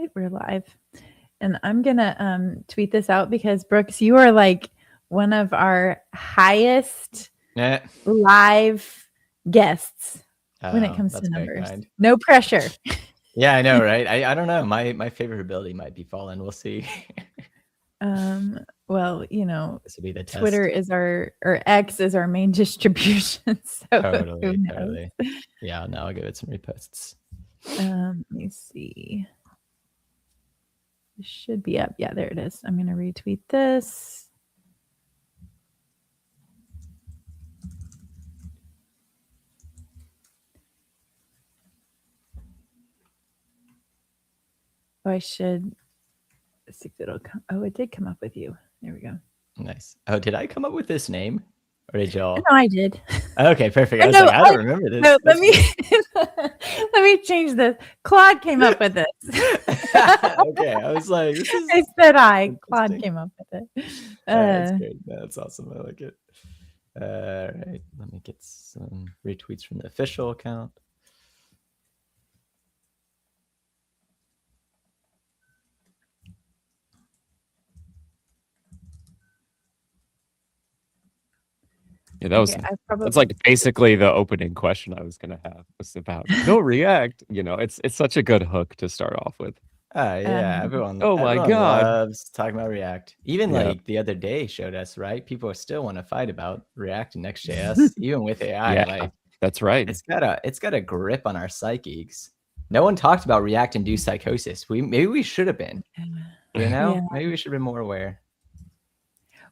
right, we're live. And I'm gonna tweet this out because Brooks, you are like one of our highest live guests when it comes to numbers. No pressure. Yeah, I know, right? I don't know. My favorability might be falling. We'll see. Well, you know, this will be the test. Twitter is or X is our main distribution. So totally. Yeah, now I'll give it some reposts. Let me see. It should be up. Yeah, there it is. I'm gonna retweet this. Oh, I should see if it'll come. Oh, it did come up with you. There we go. Nice. Oh, did I come up with this name? Or did y'all? No, I did. Okay, perfect. I was like, I don't remember this. No, let me change this. Claude came up with this. Okay, I was like, this is. I said Claude came up with it. That's great. That's awesome. I like it. All right, let me get some retweets from the official account. Yeah, that's like basically the opening question I was gonna have was about no React. You know, it's such a good hook to start off with. Yeah, everyone. Oh my God, loves talking about React. Even like the other day showed us, right? People still want to fight about React and Next.js, even with AI. Yeah, like that's right. It's got a grip on our psyches. No one talked about React-induced psychosis. Maybe we should have been. You know, maybe we should have been more aware.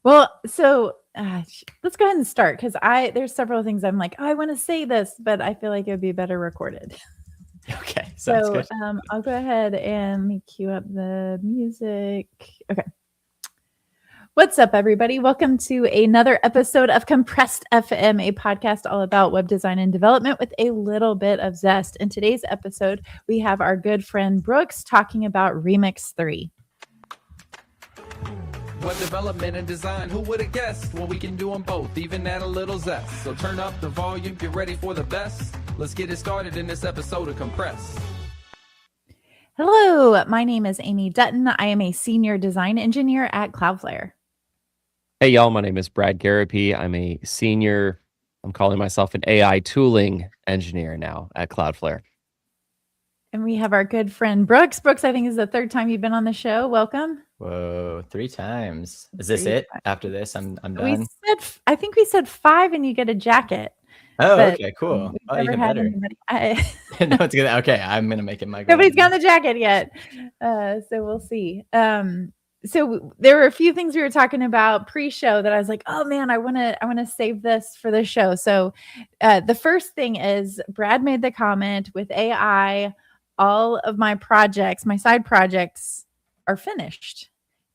Well, so let's go ahead and start because there's several things I'm like, I want to say this, but I feel like it would be better recorded. Okay, sounds good. I'll go ahead and let me cue up the music. Okay. What's up, everybody? Welcome to another episode of Compressed FM, a podcast all about web design and development with a little bit of zest. In today's episode, we have our good friend Brooks talking about Remix 3. Web development and design, who would have guessed? Well, we can do them both, even add a little zest. So turn up the volume, get ready for the best. Let's get it started in this episode of Compressed. Hello, my name is Amy Dutton. I am a senior design engineer at Cloudflare. Hey, y'all, my name is Brad Garapi. I'm calling myself an AI tooling engineer now at Cloudflare. And we have our good friend Brooks. Brooks, I think is the third time you've been on the show. Welcome. Whoa, 3 times. Is this it? After this, I'm done. I think we said 5 and you get a jacket. Oh, okay, cool. Oh, even better. No, it's good. Okay, I'm going to make it my goal. Nobody's gotten the jacket yet. So we'll see. So there were a few things we were talking about pre-show that I was like, oh man, I want to save this for the show. So the first thing is Brad made the comment with AI, all of my projects, my side projects are finished.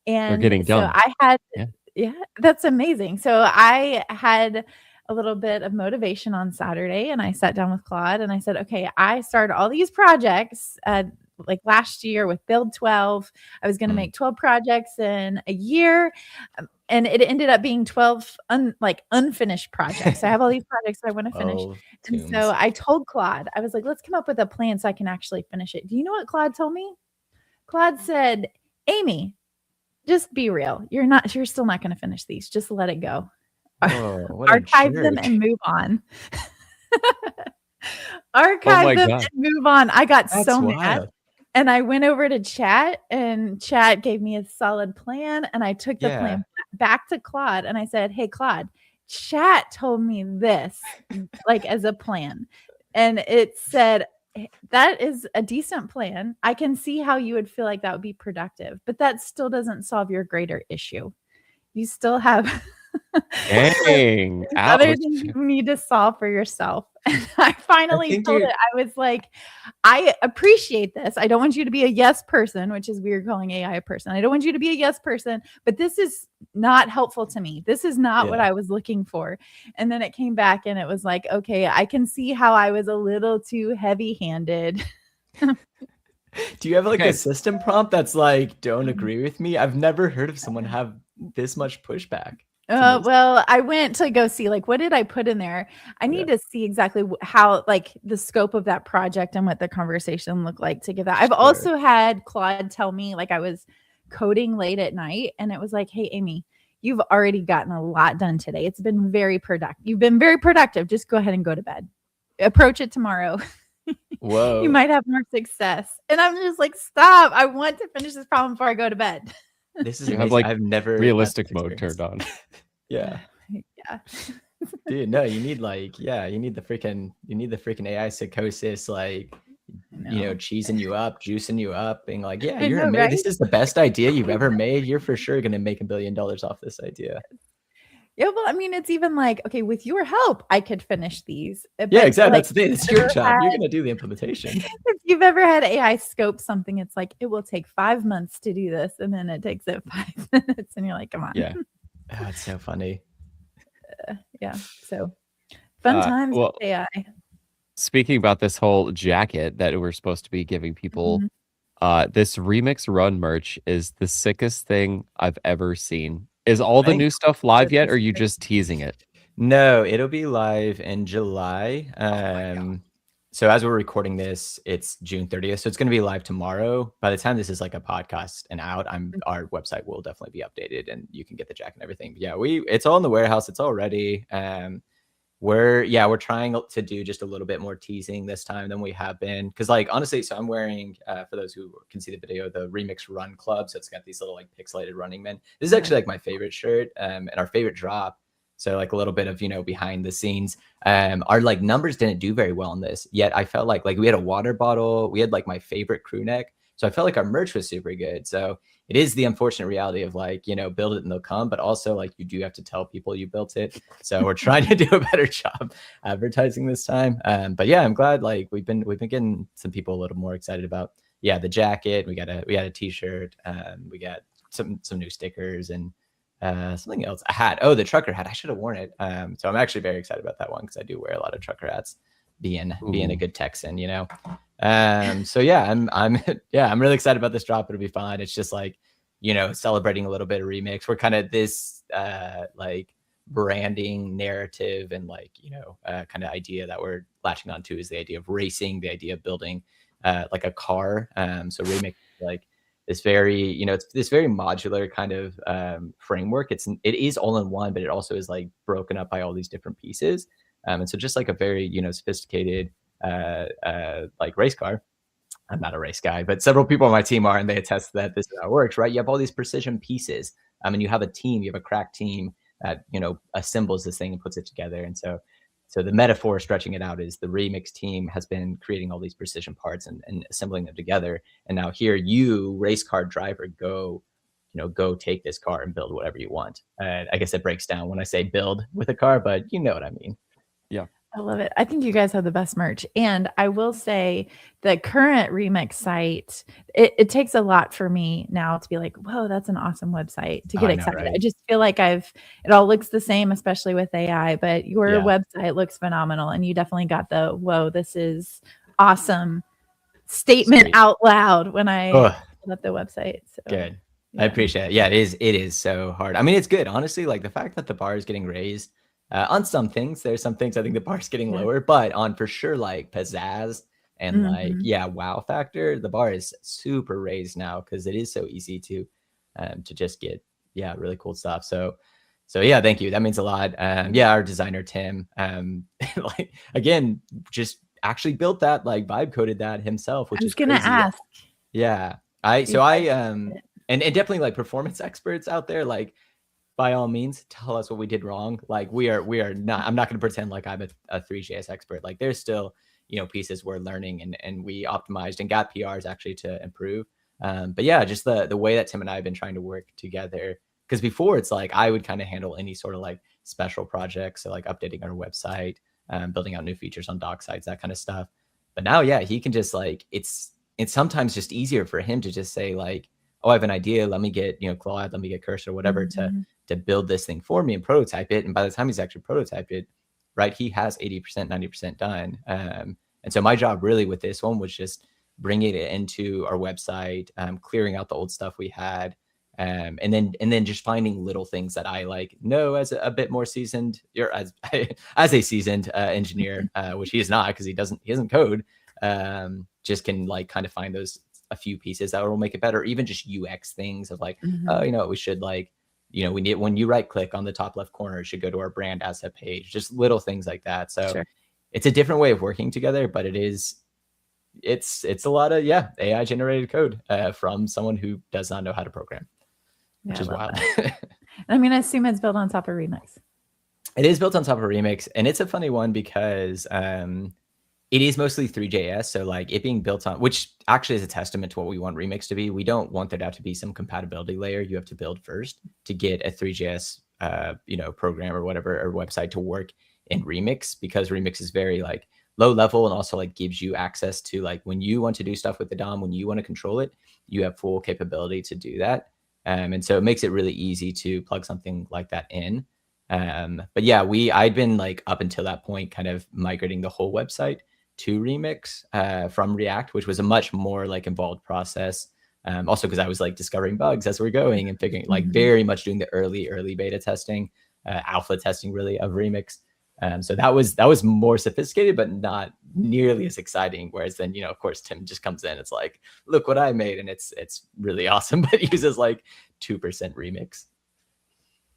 And they're getting done. So I had, yeah, that's amazing. So I had a little bit of motivation on Saturday and I sat down with Claude and I said, okay, I started all these projects like last year with Build 12. I was going to make 12 projects in a year. And it ended up being 12 unfinished projects. I have all these projects that I want to finish. And so I told Claude, I was like, let's come up with a plan so I can actually finish it. Do you know what Claude told me? Claude said, Amy, just be real. You're still not going to finish these. Just let it go. Archive them and move on. Archive them and move on. I got so mad. And I went over to chat and chat gave me a solid plan. And I took the plan back to Claude and I said, hey, Claude, chat told me this like as a plan. And it said, that is a decent plan. I can see how you would feel like that would be productive, but that still doesn't solve your greater issue. You still have other things you need to solve for yourself. And I finally told it, I was like, I appreciate this. I don't want you to be a yes person, which is weird calling AI a person. I don't want you to be a yes person, but this is not helpful to me. This is not what I was looking for. And then it came back and it was like, okay, I can see how I was a little too heavy-handed. Do you have like a system prompt that's like, don't agree with me? I've never heard of someone have this much pushback. Well, I went to go see, like, what did I put in there? I need to see exactly how, like, the scope of that project and what the conversation looked like to give that. I've also had Claude tell me, like, I was coding late at night and it was like, hey, Amy, you've already gotten a lot done today. It's been very productive. You've been very productive. Just go ahead and go to bed. Approach it tomorrow. Whoa. You might have more success. And I'm just like, stop. I want to finish this problem before I go to bed. This is amazing. I've never realistic mode turned on. Yeah. Yeah. Dude, no, you need the freaking AI psychosis, like, cheesing you up, juicing you up, being like, yeah, you're amazing. Right? This is the best idea you've ever made. You're for sure going to make $1 billion off this idea. Yeah, well, I mean, it's even like, okay, with your help, I could finish these. Yeah, exactly. Like, that's the thing. It's your job. You're going to do the implementation. If you've ever had AI scope something, it's like, it will take 5 months to do this. And then it takes it 5 minutes. And you're like, come on. Yeah. Oh, it's so funny. Yeah. So fun times with AI. Speaking about this whole jacket that we're supposed to be giving people, this Remix Run merch is the sickest thing I've ever seen. Is all the new stuff live yet, or are you just teasing it? No, it'll be live in July. So as we're recording this, it's June 30th. So it's going to be live tomorrow. By the time this is like a podcast and out, our website will definitely be updated and you can get the jacket and everything. But yeah, it's all in the warehouse. It's all ready. We're trying to do just a little bit more teasing this time than we have been. Cause like, honestly, so I'm wearing, for those who can see the video, the Remix Run Club. So it's got these little like pixelated running men. This is actually like my favorite shirt and our favorite drop. So like a little bit of, behind the scenes, our like numbers didn't do very well on this, yet I felt like we had a water bottle. We had like my favorite crew neck. So I felt like our merch was super good. So it is the unfortunate reality of like, build it and they'll come, but also like you do have to tell people you built it. So we're trying to do a better job advertising this time. But yeah, I'm glad like we've been getting some people a little more excited about, the jacket. We got a t-shirt. We got some new stickers and something else, a hat. Oh, the trucker hat. I should have worn it. So I'm actually very excited about that one because I do wear a lot of trucker hats being a good Texan, so yeah, I'm really excited about this drop. It'll be fun. It's just like, celebrating a little bit of Remix. We're kind of this like branding narrative and like, kind of idea that we're latching onto is the idea of racing, the idea of building like a car. So Remix like this very, it's this very modular kind of framework. It is all in one, but it also is like broken up by all these different pieces. And so just like a very, sophisticated like race car. I'm not a race guy, but several people on my team are, and they attest that this is how it works, right? You have all these precision pieces. And you have a team, you have a crack team that, assembles this thing and puts it together. And so the metaphor stretching it out is the Remix team has been creating all these precision parts and assembling them together. And now here you, race car driver, go take this car and build whatever you want. I guess it breaks down when I say build with a car, but you know what I mean. Yeah. I love it. I think you guys have the best merch. And I will say the current Remix site, it takes a lot for me now to be like, whoa, that's an awesome website to get excited. Right? I just feel like it all looks the same, especially with AI, but your website looks phenomenal. And you definitely got the, whoa, this is awesome statement out loud when I pulled up the website. So, good. Yeah. I appreciate it. Yeah, it is so hard. I mean, it's good. Honestly, like the fact that the bar is getting raised, on some things, there's some things I think the bar's getting lower, but on for sure like pizzazz and like wow factor, the bar is super raised now because it is so easy to just get really cool stuff. So yeah, thank you. That means a lot. Our designer Tim, like again, just actually built that, like vibe coded that himself, which is gonna ask. Yeah, and definitely like performance experts out there, like, by all means, tell us what we did wrong. Like we are not, I'm not going to pretend like I'm a 3JS expert. Like there's still, pieces we're learning and we optimized and got PRs actually to improve. But yeah, just the way that Tim and I have been trying to work together. Because before it's like, I would kind of handle any sort of like special projects. So like updating our website, building out new features on doc sites, that kind of stuff. But now, he can just like, it's sometimes just easier for him to just say like, oh, I have an idea. Let me get, Claude, let me get Cursor, whatever to build this thing for me and prototype it. And by the time he's actually prototyped it, right, he has 80%, 90% done. And so my job really with this one was just bringing it into our website, clearing out the old stuff we had, And then just finding little things that I like know as a bit more seasoned, or as a seasoned engineer, which he is not, because he doesn't code. Just can like kind of find those a few pieces that will make it better, even just UX things of like, oh, you know, we should like, you know, we need, when you right click on the top left corner, it should go to our brand asset page, just little things like that. So it's a different way of working together, but it's a lot of AI generated code from someone who does not know how to program, which is wild. I mean, I assume it's built on top of Remix. It is built on top of Remix, and it's a funny one because it is mostly Three.js. So like it being built on, which actually is a testament to what we want Remix to be. We don't want there to have to be some compatibility layer you have to build first to get a Three.js program or whatever, or website to work in Remix, because Remix is very like low level and also like gives you access to like when you want to do stuff with the DOM, when you want to control it, you have full capability to do that. And so it makes it really easy to plug something like that in. But yeah, I'd been like up until that point kind of migrating the whole website to Remix from React, which was a much more like involved process. Also because I was like discovering bugs as we're going and figuring like very much doing the early beta testing, alpha testing really of Remix. So that was more sophisticated, but not nearly as exciting. Whereas then, you know, of course, Tim just comes in. It's like, look what I made, and it's really awesome, but uses like 2% Remix.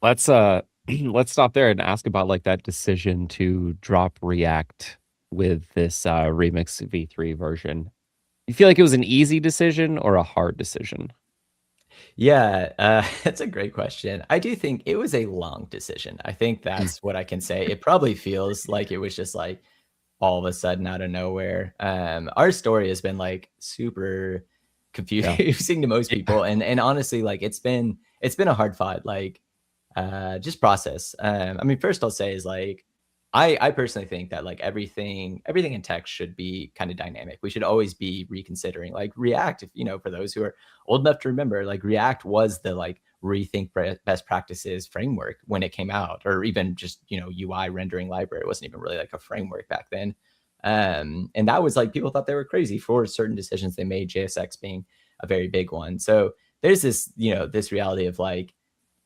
Let's stop there and ask about like that decision to drop React with this Remix v3 version. You feel like it was an easy decision or a hard decision? Yeah, that's a great question. I do think it was a long decision. I think that's what I can say. It probably feels like it was just like all of a sudden out of nowhere. Our story has been like super confusing to most people, and honestly, like it's been a hard fought like just process. I mean, first I'll say is like I personally think that like everything in tech should be kind of dynamic. We should always be reconsidering like React. If, you know, for those who are old enough to remember, like React was the like rethink best practices framework when it came out, or even just, you know, UI rendering library. It wasn't even really like a framework back then. And that was like, people thought they were crazy for certain decisions they made, JSX being a very big one. So there's this, you know, this reality of like,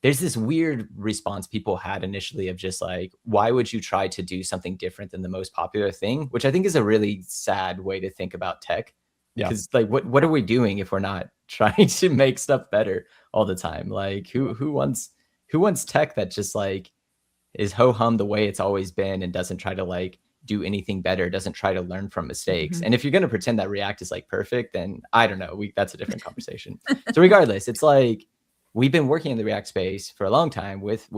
there's this weird response people had initially of just like, why would you try to do something different than the most popular thing? Which I think is a really sad way to think about tech. Because like, what are we doing if we're not trying to make stuff better all the time? Like who wants tech that just like is ho-hum the way it's always been and doesn't try to like do anything better, doesn't try to learn from mistakes. And if you're going to pretend that React is like perfect, then I don't know, that's a different conversation. So regardless, it's like, we've been working in the React space for a long time with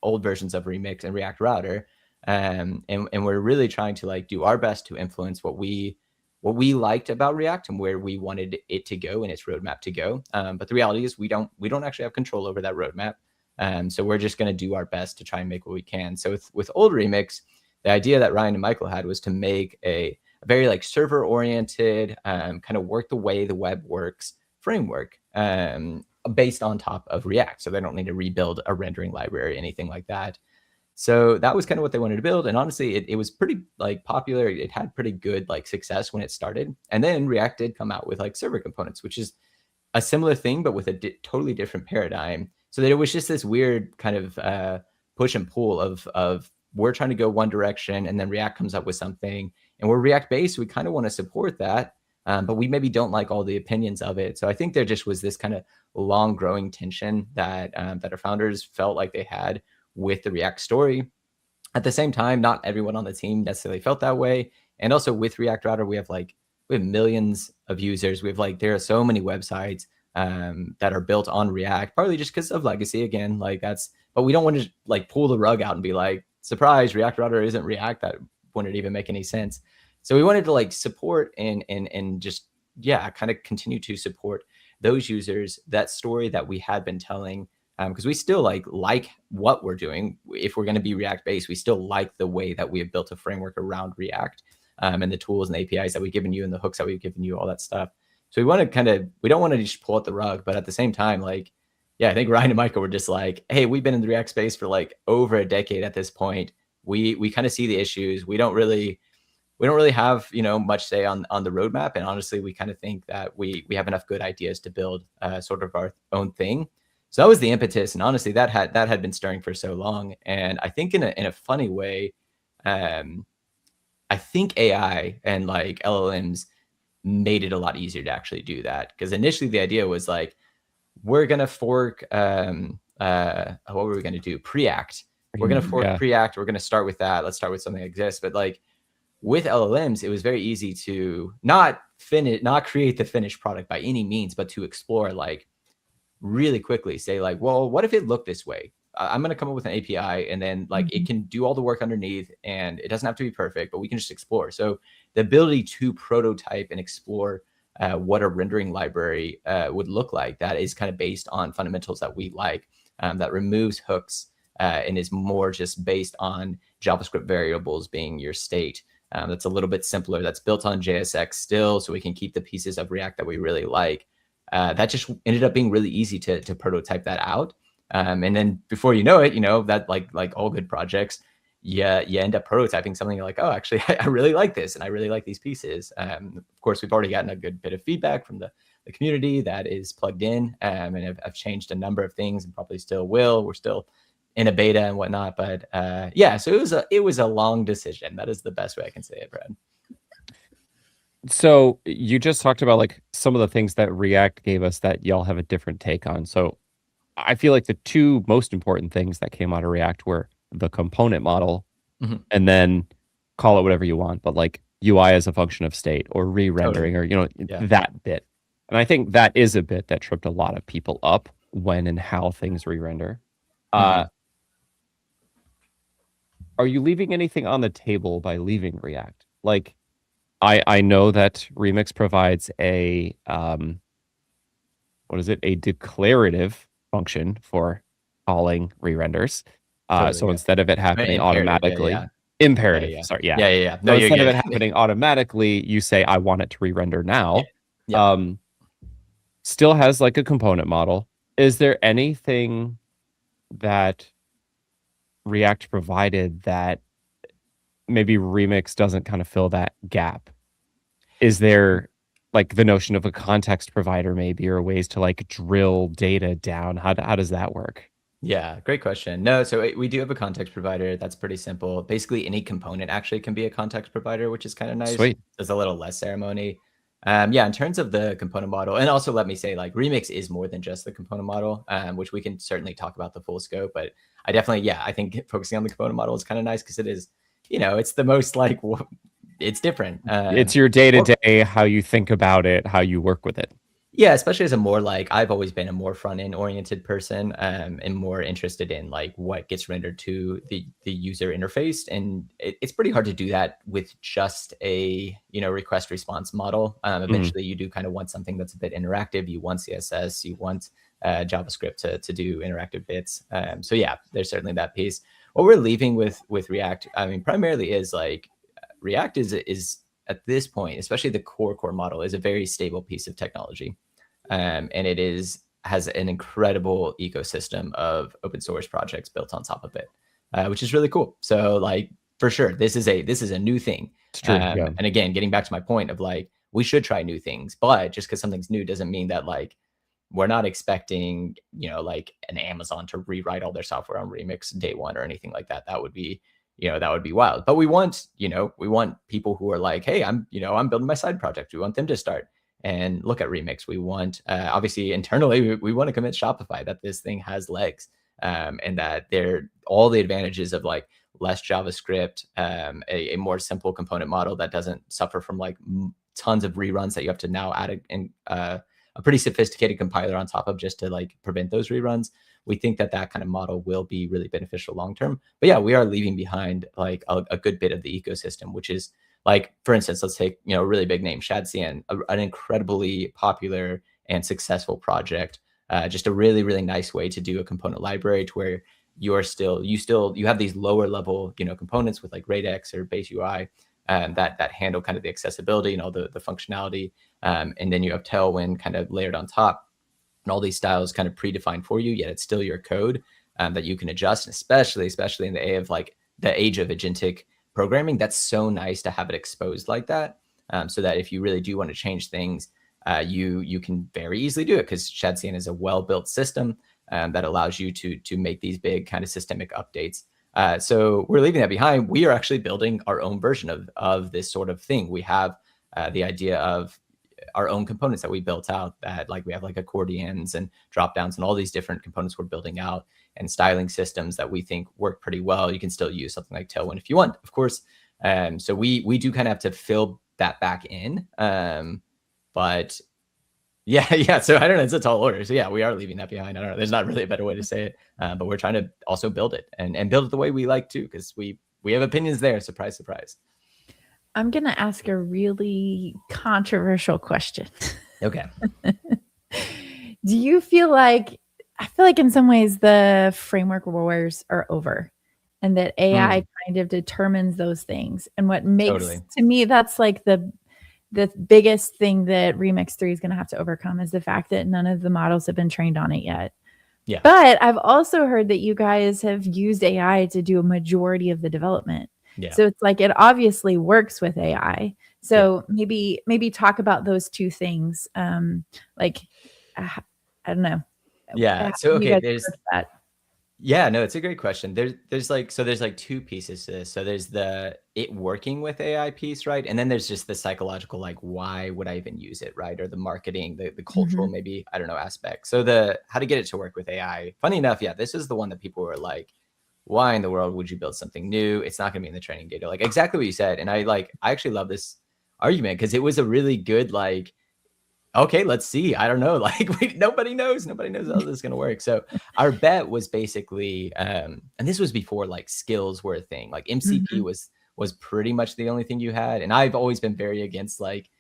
old versions of Remix and React Router, and we're really trying to like do our best to influence what we liked about React and where we wanted it to go and its roadmap to go. But the reality is we don't actually have control over that roadmap, so we're just going to do our best to try and make what we can. So with old Remix, the idea that Ryan and Michael had was to make a very like server oriented, kind of work the way the web works framework, based on top of React. So they don't need to rebuild a rendering library, anything like that. So that was kind of what they wanted to build. And honestly, it was pretty like popular. It had pretty good like success when it started. And then React did come out with like server components, which is a similar thing, but with a totally different paradigm. So that it was just this weird kind of push and pull of we're trying to go one direction, and then React comes up with something. And we're React based, we kind of want to support that. But we maybe don't like all the opinions of it. So I think there just was this kind of long growing tension that our founders felt like they had with the React story. At the same time, not everyone on the team necessarily felt that way. And also with React Router, we have millions of users. We have like, there are so many websites that are built on React, partly just because of legacy again, like that's, but we don't want to like pull the rug out and be like, surprise, React Router isn't React. That wouldn't even make any sense. So we wanted to like support and just, kind of continue to support those users, that story that we had been telling, because we still like what we're doing. If we're going to be React based, we still like the way that we have built a framework around React, and the tools and the APIs that we've given you and the hooks that we've given you, all that stuff. So we want to we don't want to just pull out the rug, but at the same time, like, I think Ryan and Michael were just like, hey, we've been in the React space for like over a decade at this point. We kind of see the issues. We don't really we don't really have, much say on the roadmap. And honestly, we kind of think that we have enough good ideas to build sort of our own thing. So that was the impetus. And honestly, that had been stirring for so long. And I think in a funny way, I think AI and like LLMs made it a lot easier to actually do that. Because initially the idea was like, we're gonna fork what were we gonna do? Preact. We're gonna fork Preact. We're gonna start with that. Let's start with something that exists. But like with LLMs, it was very easy to not create the finished product by any means, but to explore like really quickly, say like, well, what if it looked this way? I'm going to come up with an API, and then like it can do all the work underneath, and it doesn't have to be perfect, but we can just explore. So the ability to prototype and explore what a rendering library would look like, that is kind of based on fundamentals that we like, that removes hooks and is more just based on JavaScript variables being your state. That's a little bit simpler. That's built on JSX still, so we can keep the pieces of React that we really like. That just ended up being really easy to prototype that out. And then before you know it, that like all good projects, you end up prototyping something like, oh, actually, I really like this, and I really like these pieces. Of course, we've already gotten a good bit of feedback from the community that is plugged in, and I've changed a number of things, and probably still will. We're still in a beta and whatnot, but yeah. So it was a long decision. That is the best way I can say it, Brad. So you just talked about like some of the things that React gave us that y'all have a different take on. So I feel like the two most important things that came out of React were the component model, and then call it whatever you want, but like UI as a function of state, or re-rendering, or that bit. And I think that is a bit that tripped a lot of people up when and how things re-render. Are you leaving anything on the table by leaving React? Like, I know that Remix provides a a declarative function for calling re-renders. So instead of it happening automatically, imperative. Sorry, No, so instead of it happening automatically, you say, I want it to re-render now. Still has like a component model. Is there anything that React provided that maybe Remix doesn't kind of fill that gap? Is there like the notion of a context provider maybe, or ways to like drill data down? How does that work? Yeah, great question. No, so we do have a context provider. That's pretty simple. Basically, any component actually can be a context provider, which is kind of nice. Sweet. There's a little less ceremony. In terms of the component model, and also let me say, like, Remix is more than just the component model, which we can certainly talk about the full scope. But I definitely, I think focusing on the component model is kind of nice, because it is, it's the most like, it's different. It's your day-to-day, how you think about it, how you work with it. Yeah, especially as a more like, I've always been a more front-end oriented person, and more interested in like what gets rendered to the user interface. And it's pretty hard to do that with just a, request response model. Eventually you do kind of want something that's a bit interactive. You want CSS, you want JavaScript to do interactive bits. So yeah, there's certainly that piece. What we're leaving with React, I mean, primarily is like, React is at this point, especially the core model, is a very stable piece of technology. And it has an incredible ecosystem of open source projects built on top of it, which is really cool. So like, for sure, this is a new thing. It's true, And again, getting back to my point of like, we should try new things, but just because something's new doesn't mean that like, we're not expecting, like an Amazon to rewrite all their software on Remix day one or anything like that. That would be, that would be wild. But we want people who are like, hey, I'm building my side project. We want them to start and look at Remix. We want, obviously internally, we want to convince Shopify that this thing has legs, and that they're all the advantages of like less JavaScript, a more simple component model that doesn't suffer from like tons of reruns that you have to now add a pretty sophisticated compiler on top of just to like prevent those reruns. We think that kind of model will be really beneficial long term. But yeah, we are leaving behind like a good bit of the ecosystem, which is like, for instance, let's take a really big name, Shadcn, an incredibly popular and successful project. Just a really, really nice way to do a component library, to where you have these lower level components with like Radix or Base UI that handle kind of the accessibility and all the functionality, and then you have Tailwind kind of layered on top. And all these styles kind of predefined for you, yet it's still your code that you can adjust, especially in the age of agentic programming, that's so nice to have it exposed like that, so that if you really do want to change things, you can very easily do it, because Shadcn is a well-built system that allows you to make these big kind of systemic updates. So we're leaving that behind. We are actually building our own version of this sort of thing. We have the idea of our own components that we built out, that like we have like accordions and drop downs and all these different components we're building out, and styling systems that we think work pretty well. You can still use something like Tailwind if you want, of course. So we do kind of have to fill that back in. But yeah. So I don't know. It's a tall order. So yeah, we are leaving that behind. I don't know. There's not really a better way to say it. But we're trying to also build it and build it the way we like to, because we have opinions there. Surprise, surprise. I'm going to ask a really controversial question. Okay. Do you feel like, I feel like in some ways the framework wars are over, and that AI kind of determines those things. And what makes, to me, that's like the biggest thing that Remix 3 is going to have to overcome, is the fact that none of the models have been trained on it yet. Yeah. But I've also heard that you guys have used AI to do a majority of the development. Yeah. So it's like, it obviously works with AI. So maybe talk about those two things. Like, I don't know. Yeah. So, okay. There's that. Yeah, no, it's a great question. There's like two pieces to this. So there's the it working with AI piece, right? And then there's just the psychological, like, why would I even use it, right? Or the marketing, the cultural, maybe, I don't know, aspect. So the how to get it to work with AI. Funny enough, yeah, this is the one that people were like, why in the world would you build something new? It's not gonna be in the training data. Like exactly what you said. And I actually love this argument, because it was a really good, like, okay, let's see. I don't know. Like nobody knows how this is going to work. So our bet was basically, and this was before like skills were a thing. Like MCP was pretty much the only thing you had. And I've always been very against, like,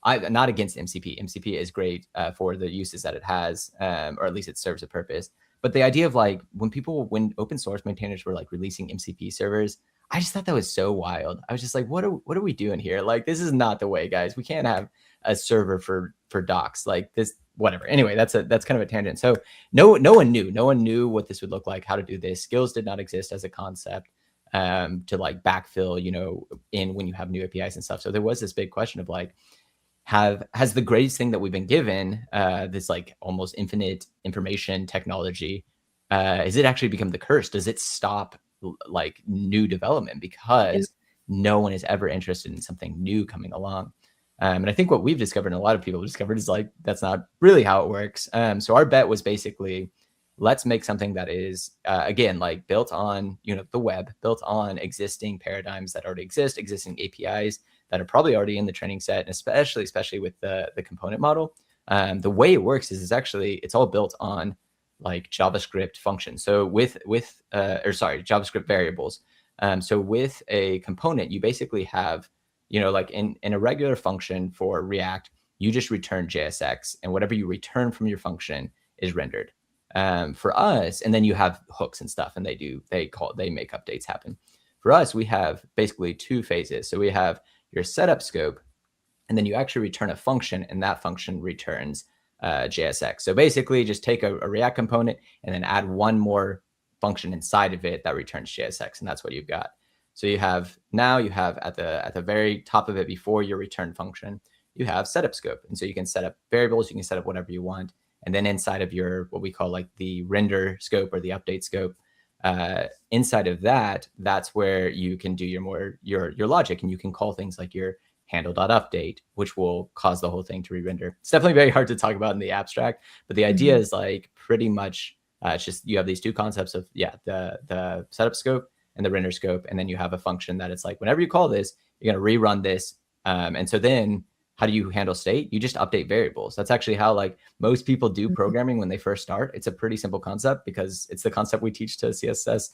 I'm not against MCP. MCP is great for the uses that it has, or at least it serves a purpose. But the idea of like when open source maintainers were like releasing MCP servers, I just thought that was so wild. I was just like, what are we doing here? Like, this is not the way, guys. We can't have a server for docs like this, whatever. Anyway, that's kind of a tangent. So no one knew what this would look like, how to do this. Skills did not exist as a concept to like backfill, in when you have new APIs and stuff. So there was this big question of like, has the greatest thing that we've been given, this like almost infinite information technology, has it actually become the curse? Does it stop like new development because no one is ever interested in something new coming along? And I think what we've discovered, and a lot of people have discovered, is like, that's not really how it works. So our bet was basically, let's make something that is, again, like built on, the web, built on existing paradigms that already exist, existing APIs that are probably already in the training set, and especially with the component model. The way it works is it's all built on like JavaScript functions. So JavaScript variables. So with a component, you basically have, like in a regular function for React, you just return JSX, and whatever you return from your function is rendered. For us, and then you have hooks and stuff, and they make updates happen. For us, we have basically two phases. So we have your setup scope, and then you actually return a function, and that function returns JSX. So basically just take a React component and then add one more function inside of it that returns JSX, and that's what you've got. So you have at the very top of it, before your return function, you have setup scope. And so you can set up variables, you can set up whatever you want. And then inside of your, what we call like the render scope or the update scope, inside of that's where you can do your logic, and you can call things like your handle.update, which will cause the whole thing to re-render. It's definitely very hard to talk about in the abstract, but the idea is like pretty much it's just, you have these two concepts of the setup scope and the render scope, and then you have a function that it's like, whenever you call this, you're going to rerun this. And so then how do you handle state? You just update variables. That's actually how like most people do programming when they first start. It's a pretty simple concept, because it's the concept we teach to CSS,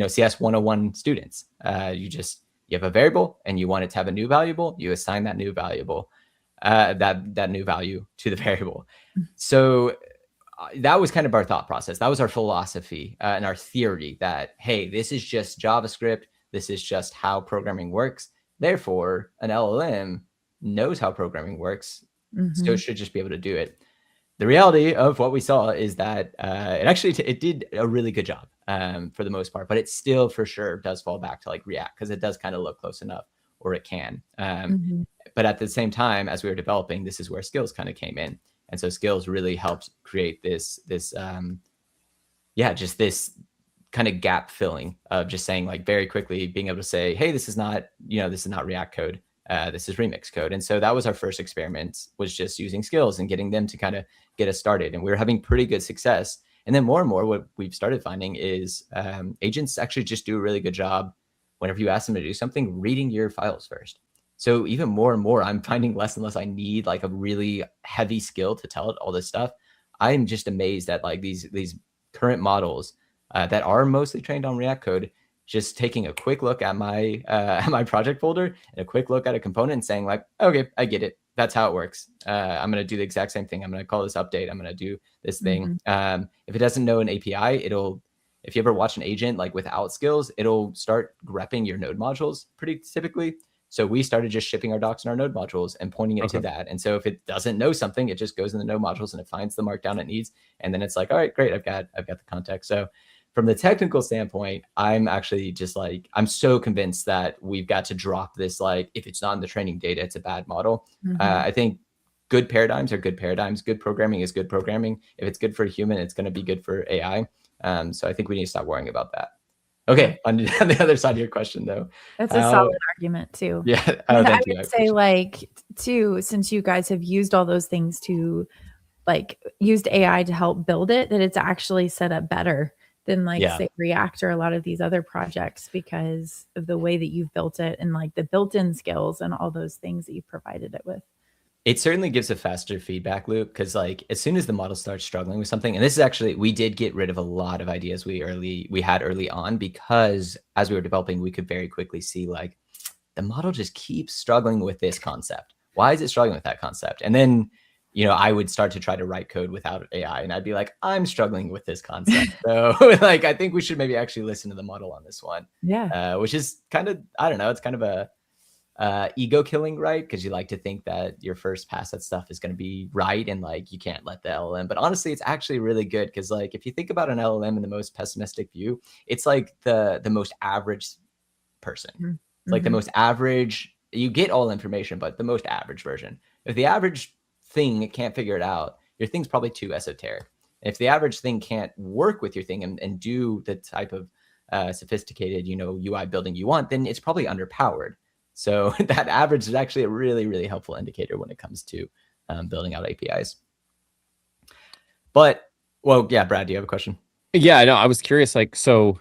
CS 101 students. You have a variable and you want it to have a new variable. You assign that new variable, that new value to the variable. So that was kind of our thought process. That was our philosophy and our theory that, hey, this is just JavaScript. This is just how programming works. Therefore, an LLM knows how programming works, so it should just be able to do it. The reality of what we saw is that it did a really good job. for the most part, but it still for sure does fall back to like React because it does kind of look close enough, or it can. But at the same time, as we were developing, this is where Skills kind of came in. And so Skills really helped create this just this kind of gap filling of just saying like very quickly being able to say, hey, this is not React code. This is Remix code. And so that was our first experiment, was just using Skills and getting them to kind of get us started. And we were having pretty good success. And then more and more, what we've started finding is agents actually just do a really good job whenever you ask them to do something, reading your files first. So even more and more, I'm finding less and less I need like a really heavy skill to tell it all this stuff. I'm just amazed at like these current models that are mostly trained on React code, just taking a quick look at my my project folder and a quick look at a component and saying like, okay, I get it. That's how it works. I'm going to do the exact same thing. I'm going to call this update. I'm going to do this thing. If it doesn't know an API, if you ever watch an agent like without Skills, it'll start grepping your node modules pretty typically. So we started just shipping our docs and our node modules and pointing it to that. And so if it doesn't know something, it just goes in the node modules and it finds the markdown it needs. And then it's like, all right, great. I've got the context. So from the technical standpoint, I'm actually just like, I'm so convinced that we've got to drop this, like, if it's not in the training data, it's a bad model. I think good paradigms are good paradigms. Good programming is good programming. If it's good for a human, it's going to be good for AI. So I think we need to stop worrying about that. Okay, on the other side of your question, though. That's a solid argument, too. Yeah. I would say, like, too, since you guys have used all those things to, like, used AI to help build it, that it's actually set up better than, like, say, React or a lot of these other projects because of the way that you've built it and, like, the built-in skills and all those things that you've provided it with. It certainly gives a faster feedback loop because like as soon as the model starts struggling with something, and this is actually, we did get rid of a lot of ideas we had early on because as we were developing, we could very quickly see like the model just keeps struggling with this concept. Why is it struggling with that concept? And then, I would start to try to write code without AI and I'd be like, I'm struggling with this concept. So like, I think we should maybe actually listen to the model on this one. Yeah. Which is kind of, I don't know, it's kind of a ego killing, right? Because you like to think that your first pass at stuff is going to be right and like you can't let the LLM, but honestly it's actually really good because like if you think about an LLM in the most pessimistic view, it's like the most average person. It's like the most average, you get all information, but the most average version. If the average thing can't figure it out, your thing's probably too esoteric. If the average thing can't work with your thing and do the type of sophisticated UI building you want, then it's probably underpowered. So that average is actually a really, really helpful indicator when it comes to building out APIs. But, well, yeah, Brad, do you have a question? Yeah, no, I was curious, like, so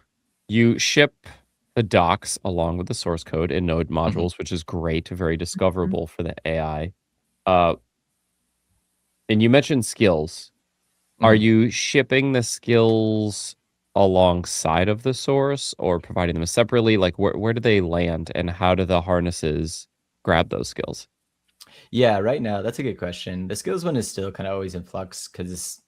you ship the docs along with the source code in node modules, which is great, very discoverable for the AI. And you mentioned skills. Are you shipping the skills alongside of the source or providing them separately? Like where do they land and how do the harnesses grab those skills? Yeah, right now, that's a good question. The skills one is still kind of always in flux because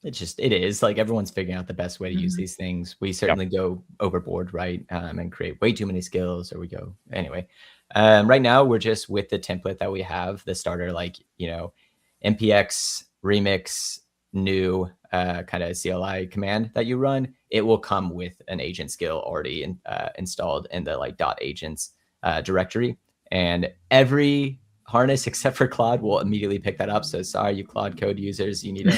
it is like everyone's figuring out the best way to use these things. We certainly go overboard, right? And create way too many skills or we go anyway. Right now, we're just with the template that we have, the starter, like, npx remix new kind of CLI command that you run, it will come with an agent skill already installed in the like .agents directory. And every harness except for Claude will immediately pick that up. So sorry, you Claude code users, you need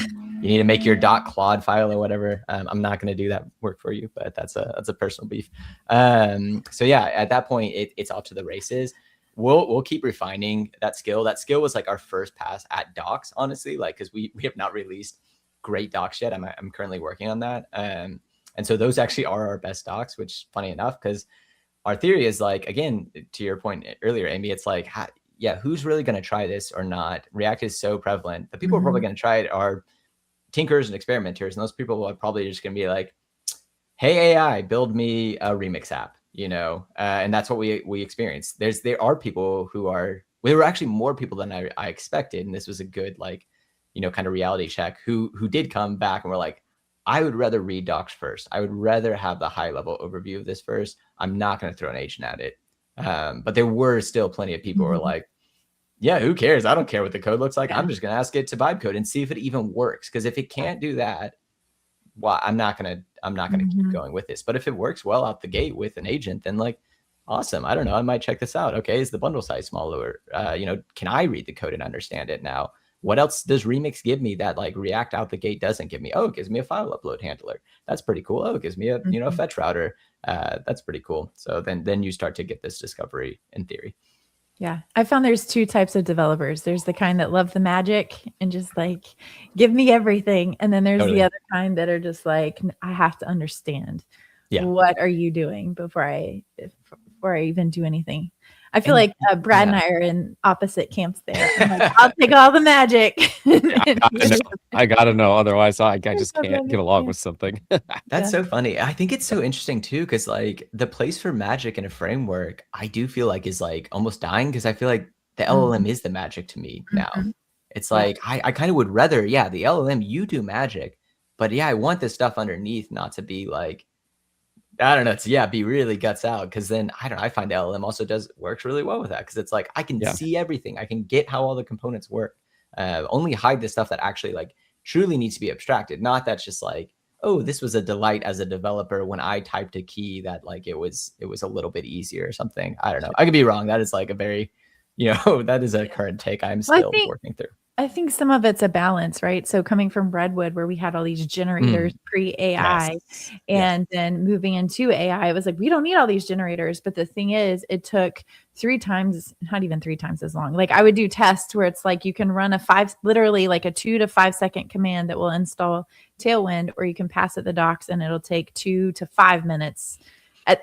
to make your .claude file or whatever. I'm not going to do that work for you, but that's a personal beef. So yeah, at that point, it's off to the races. We'll keep refining that skill. That skill was like our first pass at docs, honestly, like because we have not released great docs yet. I'm currently working on that. And so those actually are our best docs, which funny enough, because our theory is like, again, to your point earlier, Amy, it's like, who's really going to try this or not? React is so prevalent. The people who are probably going to try it are tinkers and experimenters. And those people are probably just going to be like, hey, AI, build me a remix app, and that's what we experienced. There are people there were actually more people than I expected. And this was a good, like, kind of reality check who did come back and were like, I would rather read docs first. I would rather have the high level overview of this first. I'm not going to throw an agent at it. But there were still plenty of people who were like, yeah, who cares? I don't care what the code looks like. I'm just going to ask it to vibe code and see if it even works. Because if it can't do that, well, I'm not going I'm not going to keep Mhm. going with this. But if it works well out the gate with an agent, then like, awesome. I don't know. I might check this out. Okay, is the bundle size smaller? Can I read the code and understand it now? What else does Remix give me that like React out the gate doesn't give me? Oh, it gives me a file upload handler. That's pretty cool. Oh, it gives me a Mhm. fetch router. That's pretty cool. So then you start to get this discovery in theory. Yeah. I found there's two types of developers. There's the kind that love the magic and just like give me everything. And then there's Totally. the other kind that are just like, I have to understand Yeah. what are you doing before I even do anything. I feel And- like Brad and I are in opposite camps there. I'm like, I'll take all the magic. I gotta know. Otherwise, I just Totally can't get along understand. with something. That's Yeah. so funny. I think it's so interesting too, because like the place for magic in a framework, I do feel like is like almost dying because I feel like the LLM is the magic to me now. Mhm. It's Yeah. like I kind of would rather, the LLM, you do magic, but I want this stuff underneath not to be like, I don't know, be really guts out, because then I don't know, I find the LLM also works really well with that, because it's like I can Yeah. see everything, I can get how all the components work. Only hide the stuff that actually like truly needs to be abstracted, not that's just like, oh, this was a delight as a developer when I typed a key that like it was a little bit easier or something. I don't know. I could be wrong. That is like a very, that is a current take I'm Well, still working through. I think some of it's a balance, right? So coming from Redwood, where we had all these generators pre-AI, Yes. and then moving into AI, it was like, we don't need all these generators. But the thing is, it took 3 times, not even 3 times as long. Like I would do tests where it's like you can run literally like a 2 to 5 second command that will install Tailwind, or you can pass it the docs and it'll take 2 to 5 minutes.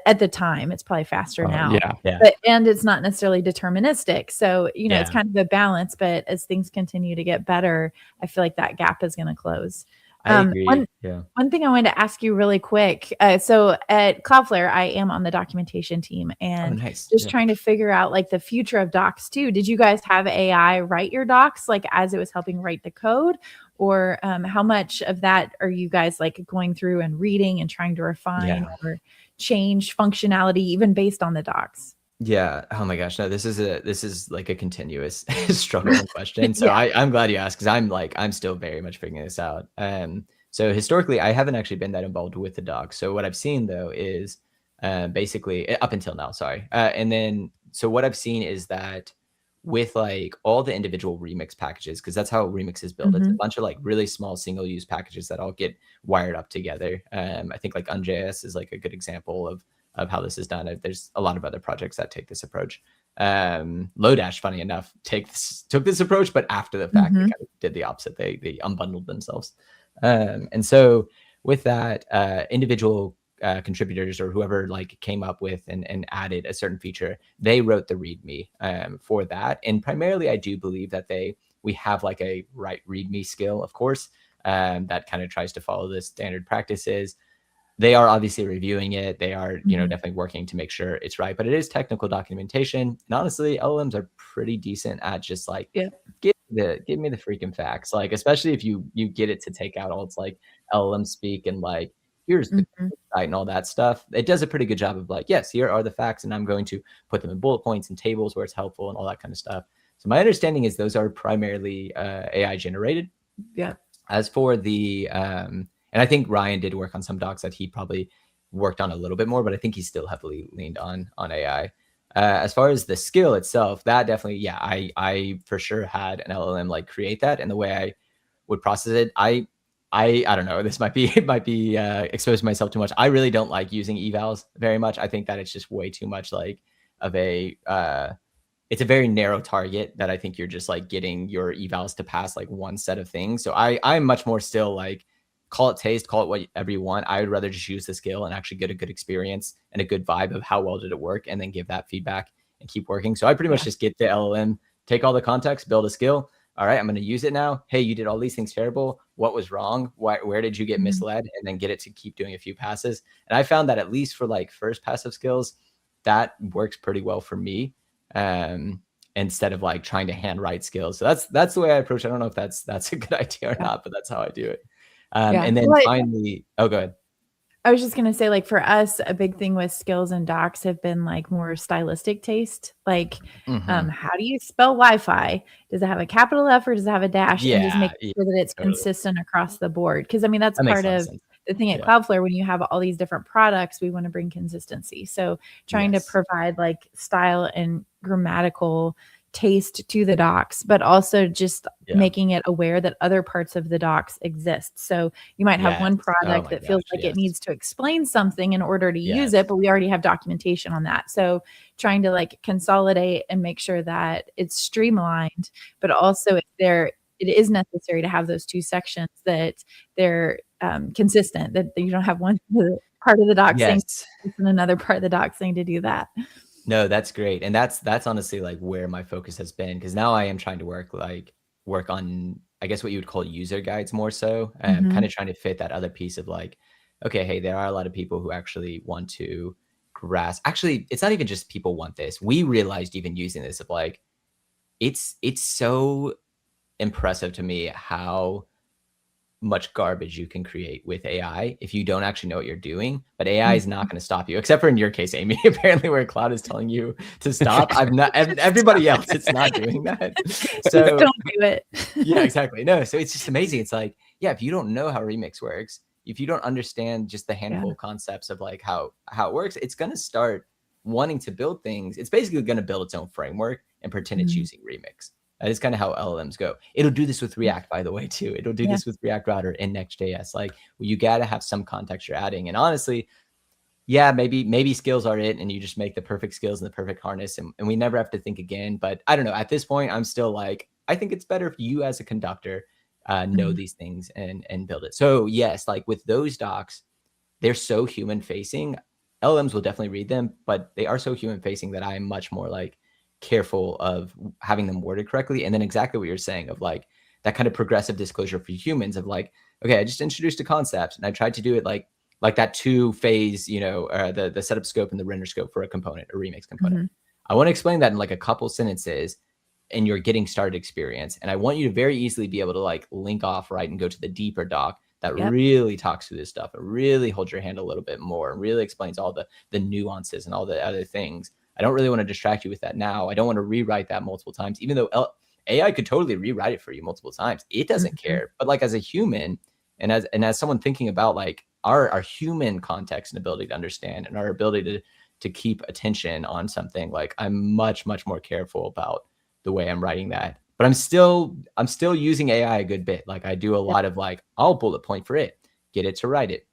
At the time, it's probably faster now. Yeah. And it's not necessarily deterministic. So, it's kind of a balance, but as things continue to get better, I feel like that gap is going to close. I agree. One thing I wanted to ask you really quick. So at Cloudflare, I am on the documentation team, and just trying to figure out like the future of docs too. Did you guys have AI write your docs like as it was helping write the code? Or how much of that are you guys like going through and reading and trying to refine or change functionality even based on the docs? Yeah. Oh my gosh. No, this is like a continuous struggle and question. So I'm glad you asked, because I'm still very much figuring this out. So historically, I haven't actually been that involved with the docs. So what I've seen though is basically up until now, sorry. And then so what I've seen is that with like all the individual Remix packages, because that's how Remix is built. It's a bunch of like really small single use packages that all get wired up together. I think like Unjs is like a good example of how this is done. There's a lot of other projects that take this approach. Lodash, funny enough, took this approach, but after the fact, they kind of did the opposite. They unbundled themselves. And so with that, individual contributors or whoever like came up with and added a certain feature, they wrote the README for that. And primarily, I do believe that we have like a write README skill, of course, that kind of tries to follow the standard practices. They are obviously reviewing it. They are, definitely working to make sure it's right, but it is technical documentation. And honestly, LLMs are pretty decent at just like, give me the freaking facts. Like, especially if you get it to take out all its like LLM speak and like, here's the site and all that stuff. It does a pretty good job of like, yes, here are the facts, and I'm going to put them in bullet points and tables where it's helpful and all that kind of stuff. So my understanding is those are primarily AI generated. Yeah. As for the, and I think Ryan did work on some docs that he probably worked on a little bit more, but I think he's still heavily leaned on AI. As far as the skill itself, that definitely, I for sure had an LLM like create that, and the way I would process it, I don't know, this might be exposing myself too much. I really don't like using evals very much. I think that it's just way too much like of a it's a very narrow target that I think you're just like getting your evals to pass like one set of things. So I'm much more still like, call it taste, call it whatever you want. I would rather just use the skill and actually get a good experience and a good vibe of how well did it work, and then give that feedback and keep working. So I pretty much just get the LLM, take all the context, build a skill. All right, I'm going to use it now. Hey, you did all these things terrible. What was wrong? Where did you get misled? And then get it to keep doing a few passes. And I found that at least for like first passive skills, that works pretty well for me. Instead of like trying to handwrite skills. So that's the way I approach it. I don't know if that's a good idea or not, but that's how I do it. And then finally, go ahead. I was just going to say, like, for us, a big thing with skills and docs have been like more stylistic taste. Like, how do you spell Wi-Fi? Does it have a capital F or does it have a dash? And just make sure that it's consistent across the board. Because I mean, that's part of the thing at Yeah. Cloudflare, when you have all these different products, we want to bring consistency. So trying to Yes. provide like style and grammatical taste to the docs, but also just Yeah. making it aware that other parts of the docs exist. So you might have one Yes. Oh product my that feels gosh, like yes. it needs to explain something in order to use Yes. it, but we already have documentation on that. So trying to like consolidate and make sure that it's streamlined, but also if it is necessary to have those two sections, that they're consistent, that you don't have one part of the doc saying Yes. this and another part of the doc saying to do that. No, that's great. And that's honestly like where my focus has been, because now I am trying to work on, I guess what you would call user guides more so. Mhm. Kind of trying to fit that other piece of like, okay, hey, there are a lot of people who actually want to grasp. Actually, it's not even just people want this. We realized even using this of like, it's so impressive to me how much garbage you can create with AI if you don't actually know what you're doing. But AI is not going to stop you, except for in your case, Amy. Apparently, where Cloud is telling you to stop, everybody else, it's not doing that. So don't do it. yeah, exactly. No, so it's just amazing. It's like, yeah, if you don't know how Remix works, if you don't understand just the handful of concepts of like how it works, it's going to start wanting to build things. It's basically going to build its own framework and pretend it's using Remix. That is kind of how LLMs go. It'll do this with React, by the way, too. It'll do this with React Router and Next.js. Like, you got to have some context you're adding. And honestly, yeah, maybe skills are it, and you just make the perfect skills and the perfect harness, and we never have to think again. But I don't know. At this point, I'm still like, I think it's better if you as a conductor know these things and build it. So yes, like with those docs, they're so human facing. LLMs will definitely read them, but they are so human facing that I'm much more like careful of having them worded correctly. And then exactly what you're saying of like that kind of progressive disclosure for humans of like, okay, I just introduced a concept and I tried to do it like that 2-phase, the setup scope and the render scope for a component, a Remix component. I want to explain that in like a couple sentences in your getting started experience. And I want you to very easily be able to like link off, right, and go to the deeper doc that really talks through this stuff and really holds your hand a little bit more and really explains all the nuances and all the other things. I don't really want to distract you with that now. I don't want to rewrite that multiple times, even though AI could totally rewrite it for you multiple times. It doesn't care. But like as a human and as someone thinking about like our human context and ability to understand and our ability to keep attention on something, like I'm much, much more careful about the way I'm writing that. But I'm still using AI a good bit. Like I do a lot of like, I'll bullet point for it, get it to write it,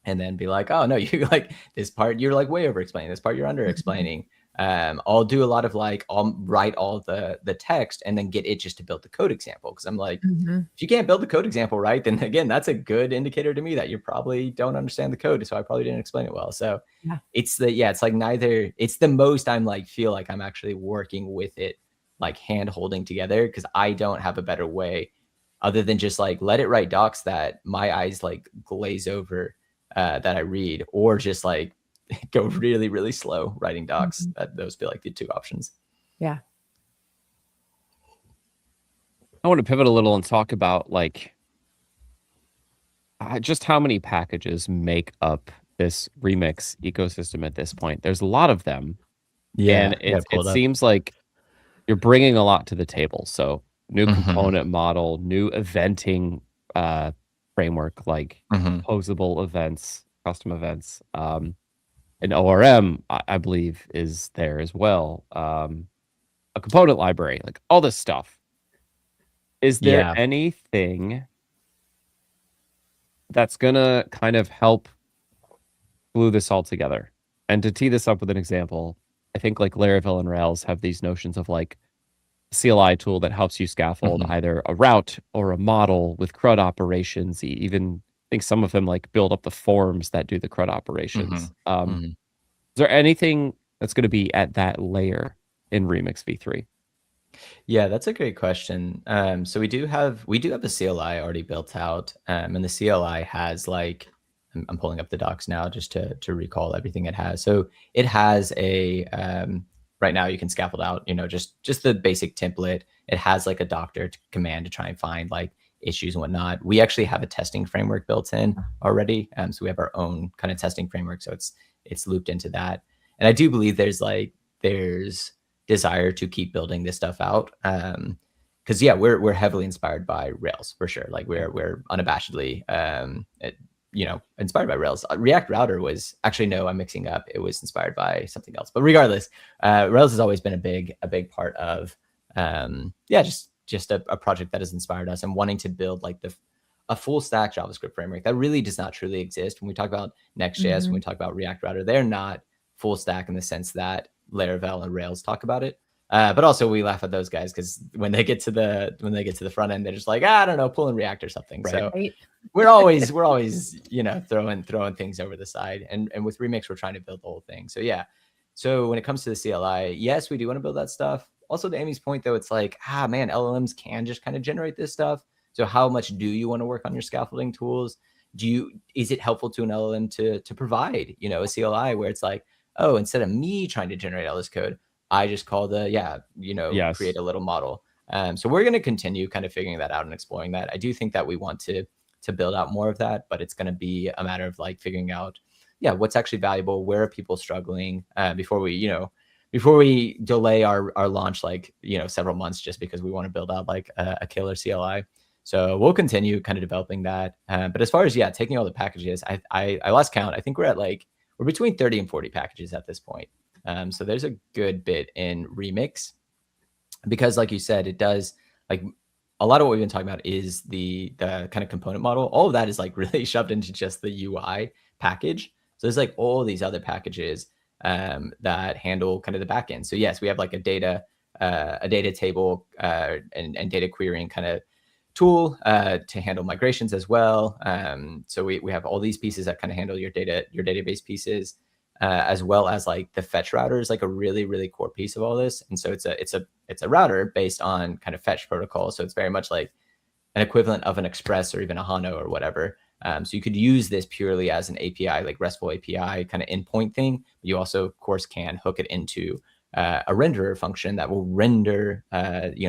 and then be like, oh no, you like this part, you're like way over explaining, this part you're under explaining. I'll do a lot of like, I'll write all the text and then get it just to build the code example. Cause I'm like, if you can't build the code example right, then again, that's a good indicator to me that you probably don't understand the code. So I probably didn't explain it well. So it's like neither, it's the most I'm like, feel like I'm actually working with it, like hand holding together. Cause I don't have a better way other than just like, let it write docs that my eyes like glaze over that I read, or just like, go really, really slow writing docs. Those feel like the two options. Yeah. I want to pivot a little and talk about like just how many packages make up this Remix ecosystem at this point. There's a lot of them. And it seems like you're bringing a lot to the table. So new component model, new eventing framework, like posable events, custom events. An ORM, I believe, is there as well. A component library, like all this stuff. Is there anything that's going to kind of help glue this all together? And to tee this up with an example, I think like Laravel and Rails have these notions of like CLI tool that helps you scaffold either a route or a model with CRUD operations. Even I think some of them like build up the forms that do the CRUD operations. Is there anything that's going to be at that layer in Remix v3? Yeah, that's a great question. So we do have a CLI already built out, and the CLI has like, I'm pulling up the docs now just to recall everything it has. So it has a right now you can scaffold out, just the basic template. It has like a doctor command to try and find like issues and whatnot. We actually have a testing framework built in already. So we have our own kind of testing framework. So it's looped into that. And I do believe there's desire to keep building this stuff out. Cause we're heavily inspired by Rails for sure. Like we're unabashedly, inspired by Rails. React Router was actually, no, I'm mixing up. It was inspired by something else. But regardless, Rails has always been a big part of just a project that has inspired us, and wanting to build like a full stack JavaScript framework that really does not truly exist. When we talk about Next.js, when we talk about React Router, they're not full stack in the sense that Laravel and Rails talk about it. But also we laugh at those guys because when they get to the front end, they're just like, I don't know, pull in React or something. Right. So we're always throwing things over the side. And with Remix, we're trying to build the whole thing. So yeah. So when it comes to the CLI, yes, we do want to build that stuff. Also, to Amy's point, though, it's like, man, LLMs can just kind of generate this stuff. So how much do you want to work on your scaffolding tools? Is it helpful to an LLM to provide, a CLI where it's like, oh, instead of me trying to generate all this code, I just call create a little model. So we're going to continue kind of figuring that out and exploring that. I do think that we want to build out more of that, but it's going to be a matter of like figuring out, what's actually valuable, where are people struggling, before we delay our launch several months just because we want to build out like a killer CLI. So we'll continue kind of developing that. But as far as taking all the packages, I lost count. I think we're between 30 and 40 packages at this point. So there's a good bit in Remix, because like you said, it does, like, a lot of what we've been talking about is the kind of component model. All of that is like really shoved into just the UI package. So there's like all these other packages that handle kind of the backend. So yes, we have like a data table and data querying kind of tool to handle migrations as well. So we have all these pieces that kind of handle your database pieces, as well as like the fetch router is like a really, really core piece of all this. And so it's a router based on kind of fetch protocol. So it's very much like an equivalent of an Express or even a Hano or whatever. So you could use this purely as an API, like RESTful API kind of endpoint thing. You also, of course, can hook it into a renderer function that will render,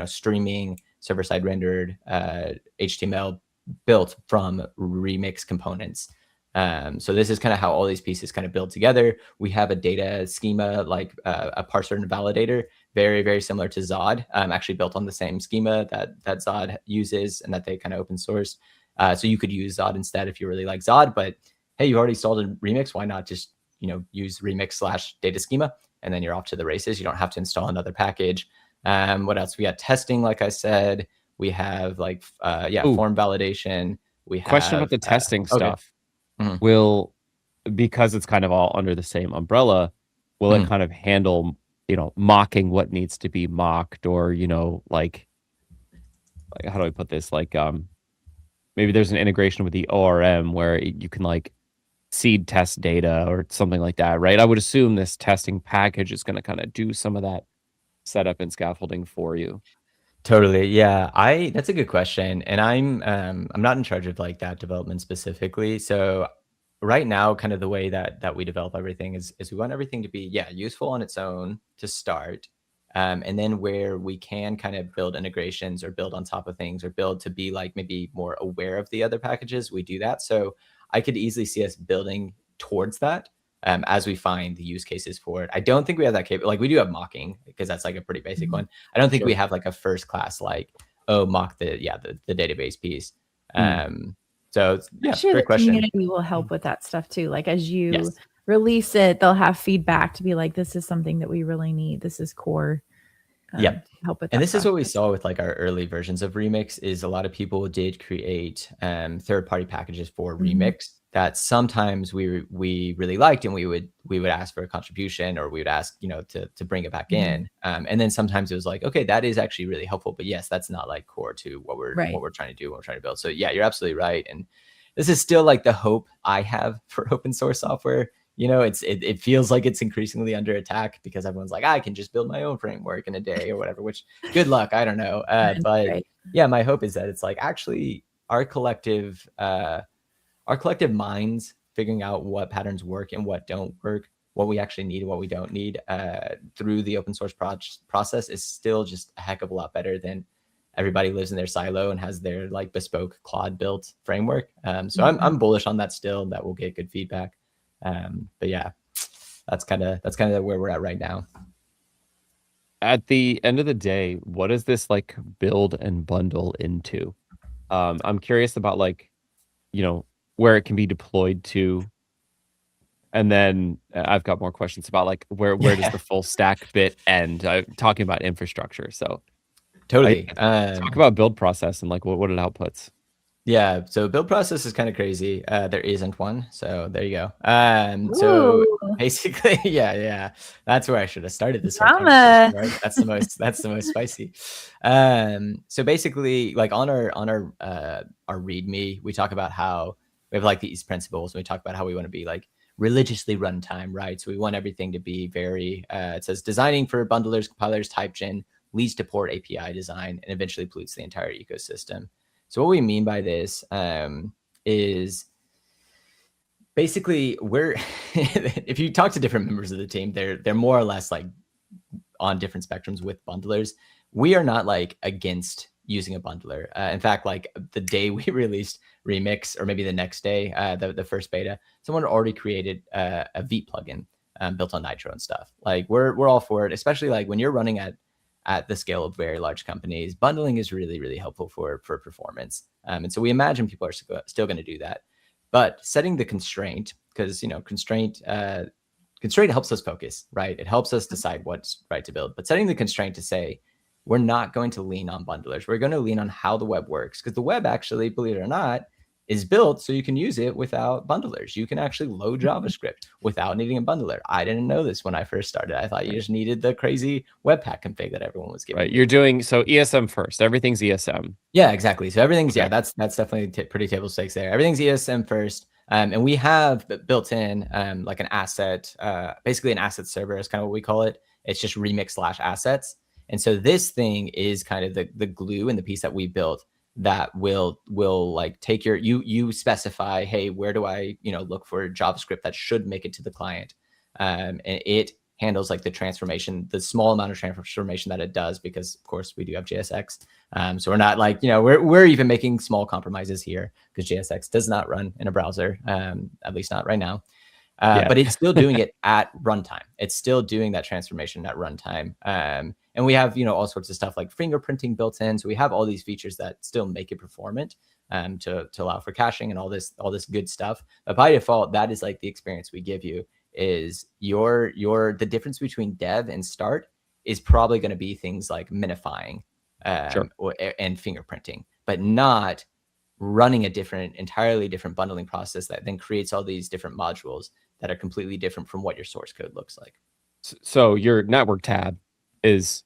streaming server-side rendered HTML built from Remix components. So this is kind of how all these pieces kind of build together. We have a data schema, like a parser and validator, very, very similar to Zod, actually built on the same schema that Zod uses and that they kind of open source. So you could use Zod instead if you really like Zod, but hey, you've already installed a Remix. Why not just, use Remix/data schema, and then you're off to the races. You don't have to install another package. What else? We got testing, like I said. We have like, form validation. We have question about the testing stuff. Will, because it's kind of all under the same umbrella, will it kind of handle, mocking what needs to be mocked, or, like how do I put this? Like, maybe there's an integration with the ORM where you can like seed test data or something like that, right? I would assume this testing package is going to kind of do some of that setup and scaffolding for you. Totally. Yeah. That's a good question. And I'm not in charge of like that development specifically. So right now, kind of the way that we develop everything is we want everything to be, useful on its own to start. And then where we can kind of build integrations or build on top of things or build to be like maybe more aware of the other packages, we do that. So I could easily see us building towards that. As we find the use cases for it. I don't think we have that capability. Like we do have mocking, because that's like a pretty basic one. I don't think we have like a first class, like, mock the database piece. So yeah, sure great the question. Community will help with that stuff too. Like as you release it, they'll have feedback to be like, this is something that we really need. This is core. Help with that. And this is what we saw with like our early versions of Remix, is a lot of people did create third-party packages for Remix that sometimes we really liked, and we would ask for a contribution, or we would ask, to bring it back in. And then sometimes it was like, okay, that is actually really helpful, but yes, that's not like core to what we're trying to do, what we're trying to build. So yeah, you're absolutely right. And this is still like the hope I have for open source software. It feels like it's increasingly under attack because everyone's like, I can just build my own framework in a day or whatever, which good luck. I don't know. But yeah, my hope is that it's like actually our collective minds figuring out what patterns work and what don't work, what we actually need and what we don't need through the open source process is still just a heck of a lot better than everybody lives in their silo and has their like bespoke Claude built framework. So I'm bullish on that still, that we'll get good feedback. But yeah, that's kind of where we're at right now. At the end of the day, what does this like build and bundle into? I'm curious about like, where it can be deployed to? And then I've got more questions about like where does the full stack bit end? Talking about infrastructure. So Totally. talk about build process and like what it outputs. Yeah, so build process is kind of crazy. There isn't one, so there you go. So Ooh. basically, yeah, that's where I should have started this whole Drama. conversation, right? That's the most spicy. So basically, like on our README, we talk about how we have like these principles. And we talk about how we want to be like religiously runtime, right? So we want everything to be very. It says designing for bundlers, compilers, type gen leads to poor API design and eventually pollutes the entire ecosystem. So what we mean by this is basically if you talk to different members of the team, they're more or less like on different spectrums with bundlers. We are not like against using a bundler. In fact, like the day we released Remix, or maybe the next day, the first beta, someone already created a Vite plugin built on Nitro and stuff. Like we're all for it, especially like when you're running at the scale of very large companies. Bundling is really, really helpful for performance. And so we imagine people are still going to do that. But setting the constraint, because, constraint helps us focus, right? It helps us decide what's right to build. But setting the constraint to say, we're not going to lean on bundlers. We're going to lean on how the web works. Because the web actually, believe it or not, is built so you can use it without bundlers. You can actually load JavaScript without needing a bundler. I didn't know this when I first started. I thought you just needed the crazy Webpack config that everyone was giving. Right, you're doing so ESM first. Everything's ESM. Yeah, exactly. So everything's Okay. that's definitely pretty table stakes there. Everything's ESM first, and we have built in like an asset, basically an asset server is kind of what we call it. It's just remix/assets, and so this thing is kind of the glue and the piece that we built that will like take you specify, hey, where do I look for JavaScript that should make it to the client, and it handles like the transformation, the small amount of transformation that it does, because of course we do have JSX. So we're not like, we're even making small compromises here because JSX does not run in a browser, at least not right now. But it's still doing it at runtime. It's still doing that transformation at runtime. And we have, all sorts of stuff like fingerprinting built in. So we have all these features that still make it performant, to allow for caching and all this good stuff. But by default, that is like the experience we give you. Is the difference between dev and start is probably going to be things like minifying and fingerprinting, but not running a entirely different bundling process that then creates all these different modules that are completely different from what your source code looks like. So your network tab is,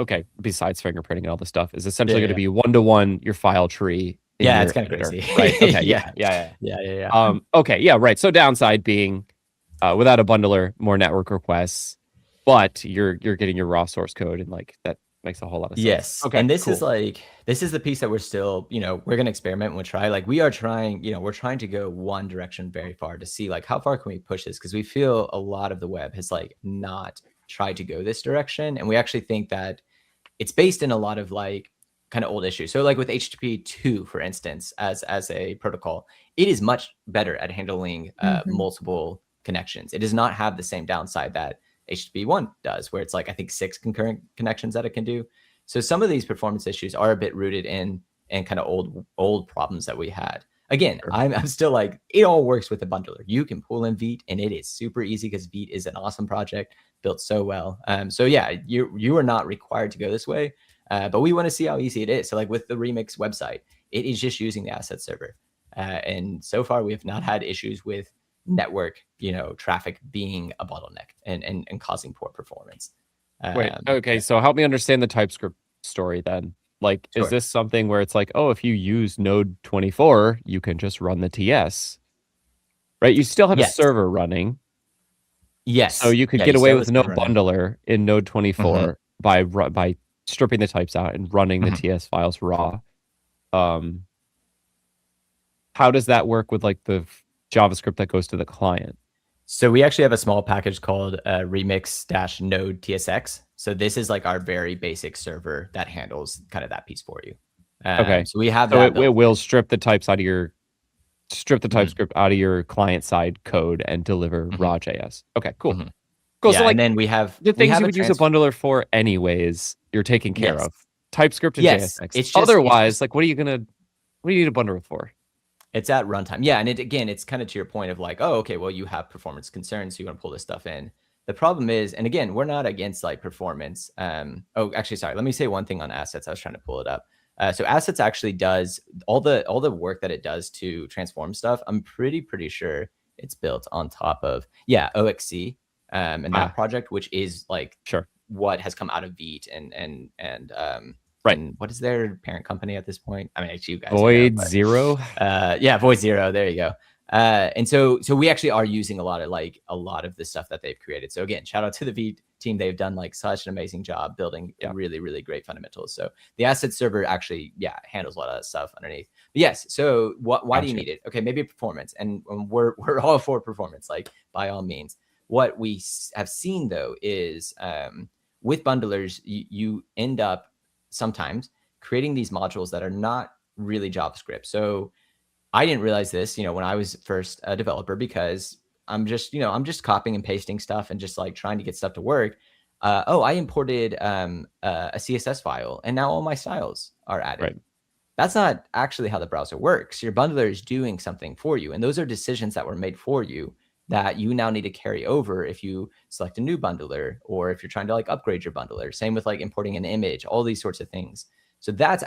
okay, besides fingerprinting and all this stuff, is essentially going to be one-to-one your file tree. Yeah, it's kind of crazy. Right. Okay. Yeah. Okay. Yeah. Right. So downside being, without a bundler, more network requests, but you're getting your raw source code, and like that makes a whole lot of sense. Yes. Okay. And this is the piece that we're still, we're going to experiment and we'll try. Like we are trying, we're trying to go one direction very far to see like how far can we push this, because we feel a lot of the web has like not tried to go this direction, and we actually think that it's based in a lot of like kind of old issues. So like with HTTP 2, for instance, as a protocol, it is much better at handling multiple connections. It does not have the same downside that HTTP 1 does, where it's like, I think 6 concurrent connections that it can do. So some of these performance issues are a bit rooted in kind of old problems that we had. Again, I'm still like, it all works with a bundler. You can pull in Vite and it is super easy because Vite is an awesome project built so well. So yeah, you are not required to go this way, but we want to see how easy it is. So like with the Remix website, it is just using the asset server. And so far we have not had issues with network, traffic being a bottleneck and causing poor performance. Wait, okay. So help me understand the TypeScript story then. Like, Sure. Is this something where it's like, oh, if you use Node 24, you can just run the TS, right? You still have a server running. Yes. So you could get away with no bundler in Node 24 by stripping the types out and running the TS files raw. How does that work with like the JavaScript that goes to the client? So we actually have a small package called remix-node TSX. So this is like our very basic server that handles kind of that piece for you. Okay. So we have that. So it will strip the types out of your TypeScript out of your client side code and deliver raw JS. Okay, cool. Cool. Yeah, So like, and then we have the things you would use a bundler for anyways, you're taking care of. TypeScript and JSX. It's just, otherwise, like what are you need a bundler for? It's at runtime. Yeah. And again, it's kind of to your point of like, oh, okay, well, you have performance concerns, so you want to pull this stuff in. The problem is, and again, we're not against like performance. Oh, actually, sorry. Let me say one thing on assets. I was trying to pull it up. So assets actually does all the work that it does to transform stuff. I'm pretty sure it's built on top of OXC and that project, which is like what has come out of Vite and right. And what is their parent company at this point? I mean, it's you guys. Void Zero. Void Zero. There you go. And so we actually are using a lot of the stuff that they've created. So again, shout out to the Vite team. They've done like such an amazing job building really, really great fundamentals. So the asset server actually, handles a lot of that stuff underneath. But yes. So why do you need it? Okay, maybe performance, and we're all for performance, like by all means. What we have seen though is with bundlers, you end up sometimes creating these modules that are not really JavaScript. So I didn't realize this, when I was first a developer, because I'm just copying and pasting stuff and just like trying to get stuff to work. I imported a CSS file and now all my styles are added. Right. That's not actually how the browser works. Your bundler is doing something for you. And those are decisions that were made for you that you now need to carry over if you select a new bundler, or if you're trying to like upgrade your bundler. Same with like importing an image, all these sorts of things. So that's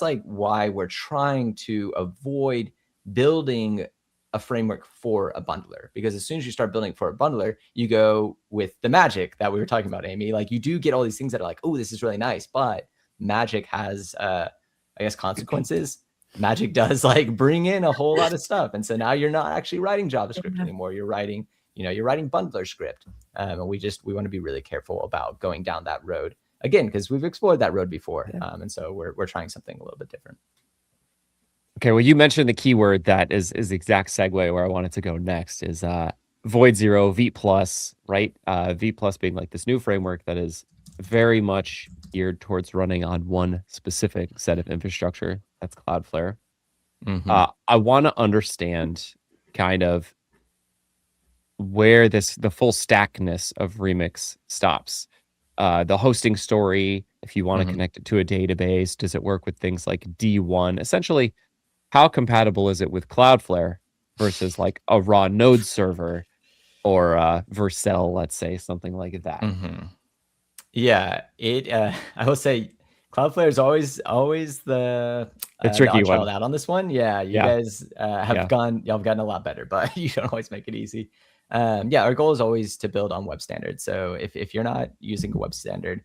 like why we're trying to avoid building a framework for a bundler, because as soon as you start building for a bundler, you go with the magic that we were talking about, Amy. Like, you do get all these things that are like, oh, this is really nice, but magic has, consequences. Magic does like bring in a whole lot of stuff. And so now you're not actually writing JavaScript anymore. You're writing bundler script. And we want to be really careful about going down that road again, because we've explored that road before. And so we're trying something a little bit different. Okay. Well, you mentioned the keyword that is the exact segue where I wanted to go next is Void Zero, Vite Plus, right? Vite Plus being like this new framework that is very much geared towards running on one specific set of infrastructure. That's Cloudflare. Mm-hmm. I want to understand kind of where the full stackness of Remix stops. The hosting story, if you want to connect it to a database, does it work with things like D1? Essentially, how compatible is it with Cloudflare versus like a raw node server or Vercel, let's say, something like that? Mm-hmm. Yeah, I will say Cloudflare is always the tricky one out on this one. Yeah, you guys have gotten a lot better, but you don't always make it easy. Our goal is always to build on web standards. So if you're not using a web standard,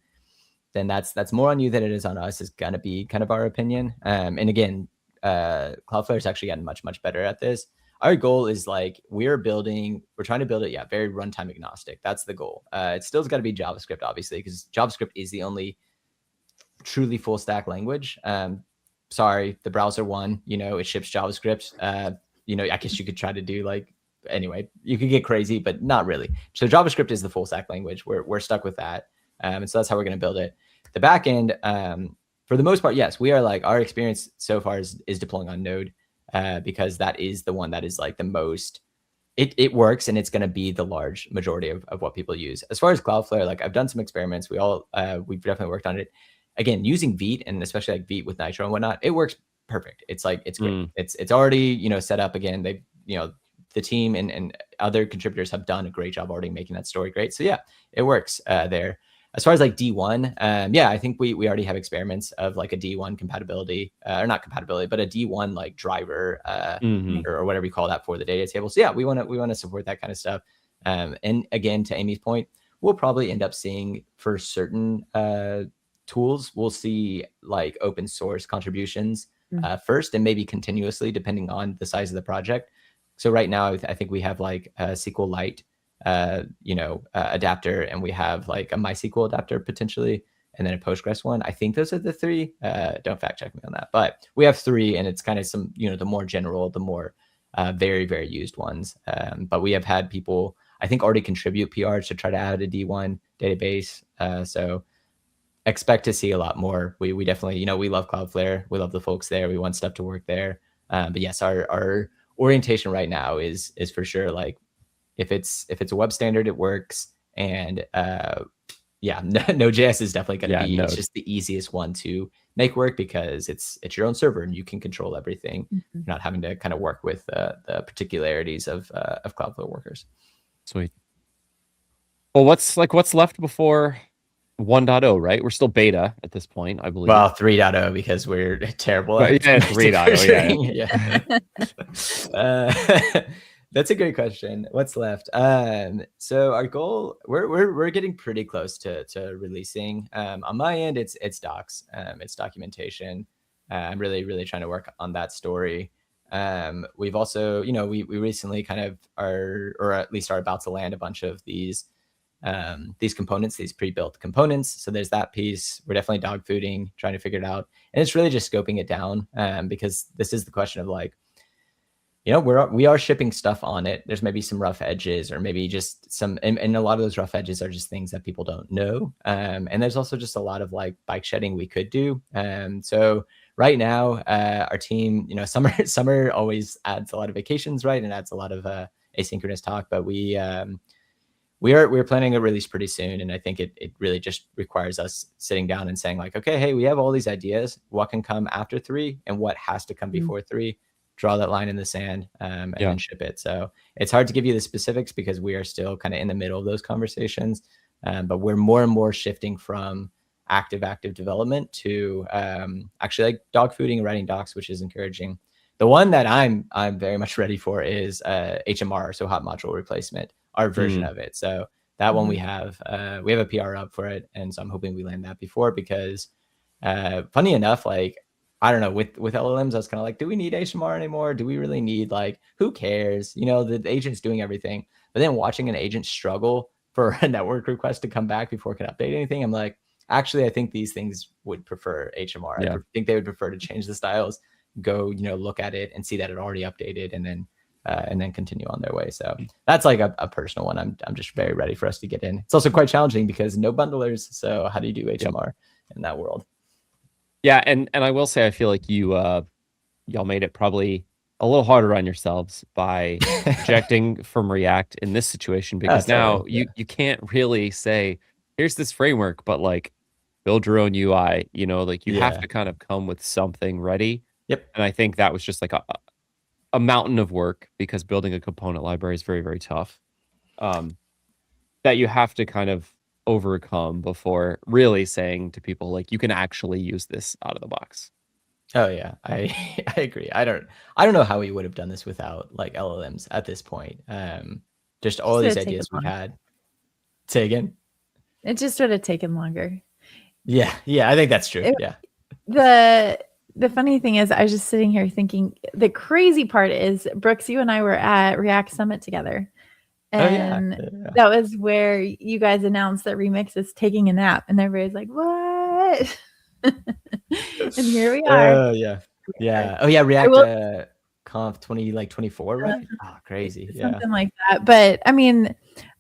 then that's more on you than it is on us, is gonna be kind of our opinion. And again, Cloudflare has actually gotten much better at this. Our goal is like, we're trying to build it, very runtime agnostic. That's the goal. It still's got to be JavaScript, obviously, because JavaScript is the only truly full stack language. Sorry, the browser one, it ships JavaScript. I guess you could try to do anyway, you could get crazy, but not really. So JavaScript is the full stack language. We're stuck with that. And so that's how we're going to build it. The back end, for the most part, yes, we are our experience so far is deploying on Node. Because that is the one that is like the most, it works, and it's going to be the large majority of what people use. As far as Cloudflare, I've done some experiments. We've definitely worked on it. Again, using Vite, and especially Vite with Nitro and whatnot, it works perfect. It's great. It's already, set up again. They, the team and other contributors have done a great job already making that story great. So yeah, it works there. As far as D1, I think we already have experiments of a D1 compatibility, or not compatibility, but a D1 driver or whatever you call that for the data table. So yeah, we want to support that kind of stuff. And again, to Amy's point, we'll probably end up seeing for certain tools, we'll see open source contributions first, and maybe continuously depending on the size of the project. So right now, I think we have a SQLite adapter, and we have a MySQL adapter potentially, and then a Postgres one. I think those are the three. Don't fact check me on that, but we have three, and it's kind of some, the more general, the more very, very used ones. But we have had people, I think, already contribute PRs to try to add a D1 database. So expect to see a lot more. We definitely, we love Cloudflare. We love the folks there. We want stuff to work there. But yes, our orientation right now is for sure if it's a web standard, it works. And Node.js is definitely going to be, it's just the easiest one to make work because it's your own server and you can control everything. You're not having to kind of work with the particularities of Cloudflare Workers. Sweet. Well, what's left before 1.0, right? We're still beta at this point, I believe. Well, 3.0 because we're terrible at 3.0. Yeah. That's a great question. What's left? So our goal, we're getting pretty close to releasing. On my end, it's docs, it's documentation. I'm really trying to work on that story. We've also, we recently kind of or at least are about to land a bunch of these components, these pre-built components. So there's that piece. We're definitely dog fooding, trying to figure it out. And it's really just scoping it down because this is the question of like, we are shipping stuff on it. There's maybe some rough edges or maybe just some, and a lot of those rough edges are just things that people don't know. And there's also just a lot of like bike shedding we could do. So right now, our team, summer always adds a lot of vacations, right? And adds a lot of asynchronous talk, but we're planning a release pretty soon. And I think it really just requires us sitting down and saying like, okay, hey, we have all these ideas. What can come after 3 and what has to come before 3? Draw that line in the sand and then ship it. So it's hard to give you the specifics because we are still kind of in the middle of those conversations. But we're more and more shifting from active development to actually like dog fooding and writing docs, which is encouraging. The one that I'm very much ready for is HMR, so hot module replacement, our version of it. So that one we have a PR up for it, and so I'm hoping we land that before because funny enough, like I don't know, with LLMs, I was kind of like, do we need HMR anymore? Do we really need, like, who cares? The agent's doing everything. But then watching an agent struggle for a network request to come back before it can update anything, I'm like, actually, I think these things would prefer HMR. I think they would prefer to change the styles, go, look at it and see that it already updated and then continue on their way. So that's like a personal one. I'm just very ready for us to get in. It's also quite challenging because no bundlers. So how do you do HMR in that world? Yeah, and I will say I feel like y'all made it probably a little harder on yourselves by projecting from React in this situation because now you can't really say here's this framework, but like build your own UI. Like you have to kind of come with something ready. Yep. And I think that was just like a mountain of work because building a component library is very, very tough. That you have to kind of overcome before really saying to people like you can actually use this out of the box. Oh yeah, I agree. I don't know how we would have done this without like LLMs at this point. Just all these ideas we've had. Say again. It just would have taken longer. Yeah, I think that's true. The funny thing is, I was just sitting here thinking the crazy part is, Brooks, you and I were at React Summit together. And that was where you guys announced that Remix is taking a nap, and everybody's like, "What?" And here we are. Oh yeah. Oh yeah, React Conf 2024, right? Oh, crazy. Something like that. But I mean,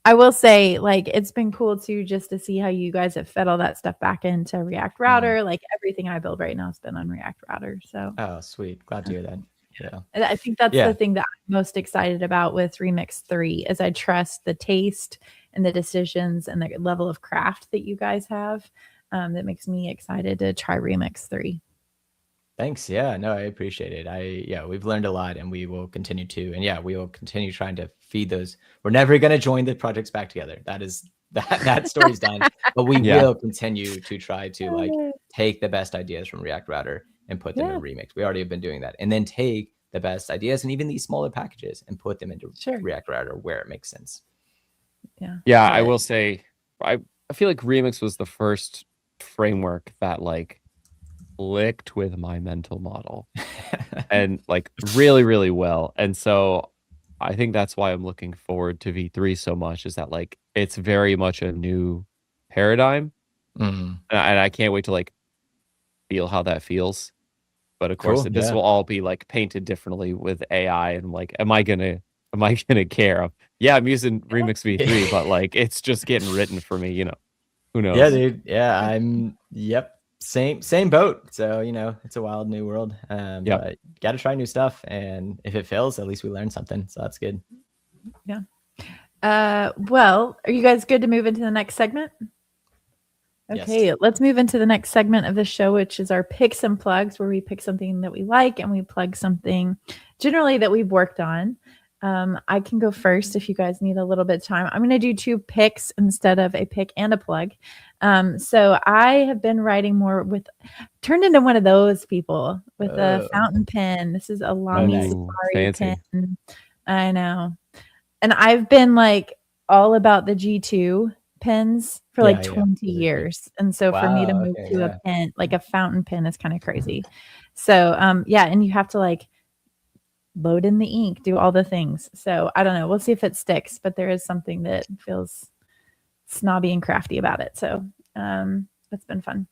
I will say, like, it's been cool too, just to see how you guys have fed all that stuff back into React Router. Like everything I build right now has been on React Router. So sweet. Glad to hear that. Yeah. And I think that's the thing that I'm most excited about with Remix 3 is I trust the taste and the decisions and the level of craft that you guys have. That makes me excited to try Remix 3. Thanks. Yeah, no, I appreciate it. We've learned a lot and we will continue to. And we will continue trying to feed those. We're never going to join the projects back together. That story's done. But we will continue to try to like take the best ideas from React Router and put them in Remix. We already have been doing that. And then take the best ideas and even these smaller packages and put them into React Router where it makes sense. Yeah, I will say, I feel like Remix was the first framework that like clicked with my mental model and like really, really well. And so I think that's why I'm looking forward to V3 so much, is that like it's very much a new paradigm. And I can't wait to like feel how that feels. But of course, this will all be like painted differently with AI. And like, am I gonna care? Yeah, I'm using Remix V3, but like, it's just getting written for me. Who knows? Yeah, dude. Yeah, I'm. Yep, same boat. So it's a wild new world. But got to try new stuff, and if it fails, at least we learn something. So that's good. Yeah. Well, are you guys good to move into the next segment? Yes. Okay, let's move into the next segment of the show, which is our picks and plugs, where we pick something that we like and we plug something generally that we've worked on. I can go first if you guys need a little bit of time. I'm going to do 2 picks instead of a pick and a plug. So I have been writing more turned into one of those people with a fountain pen. This is a Lamy Safari fancy. pen. I know. And I've been like all about the G2 pens for like 20 years. And so for me to move to a pen, like a fountain pen, is kind of crazy. So and you have to like load in the ink, do all the things. So I don't know. We'll see if it sticks, but there is something that feels snobby and crafty about it. So it's been fun.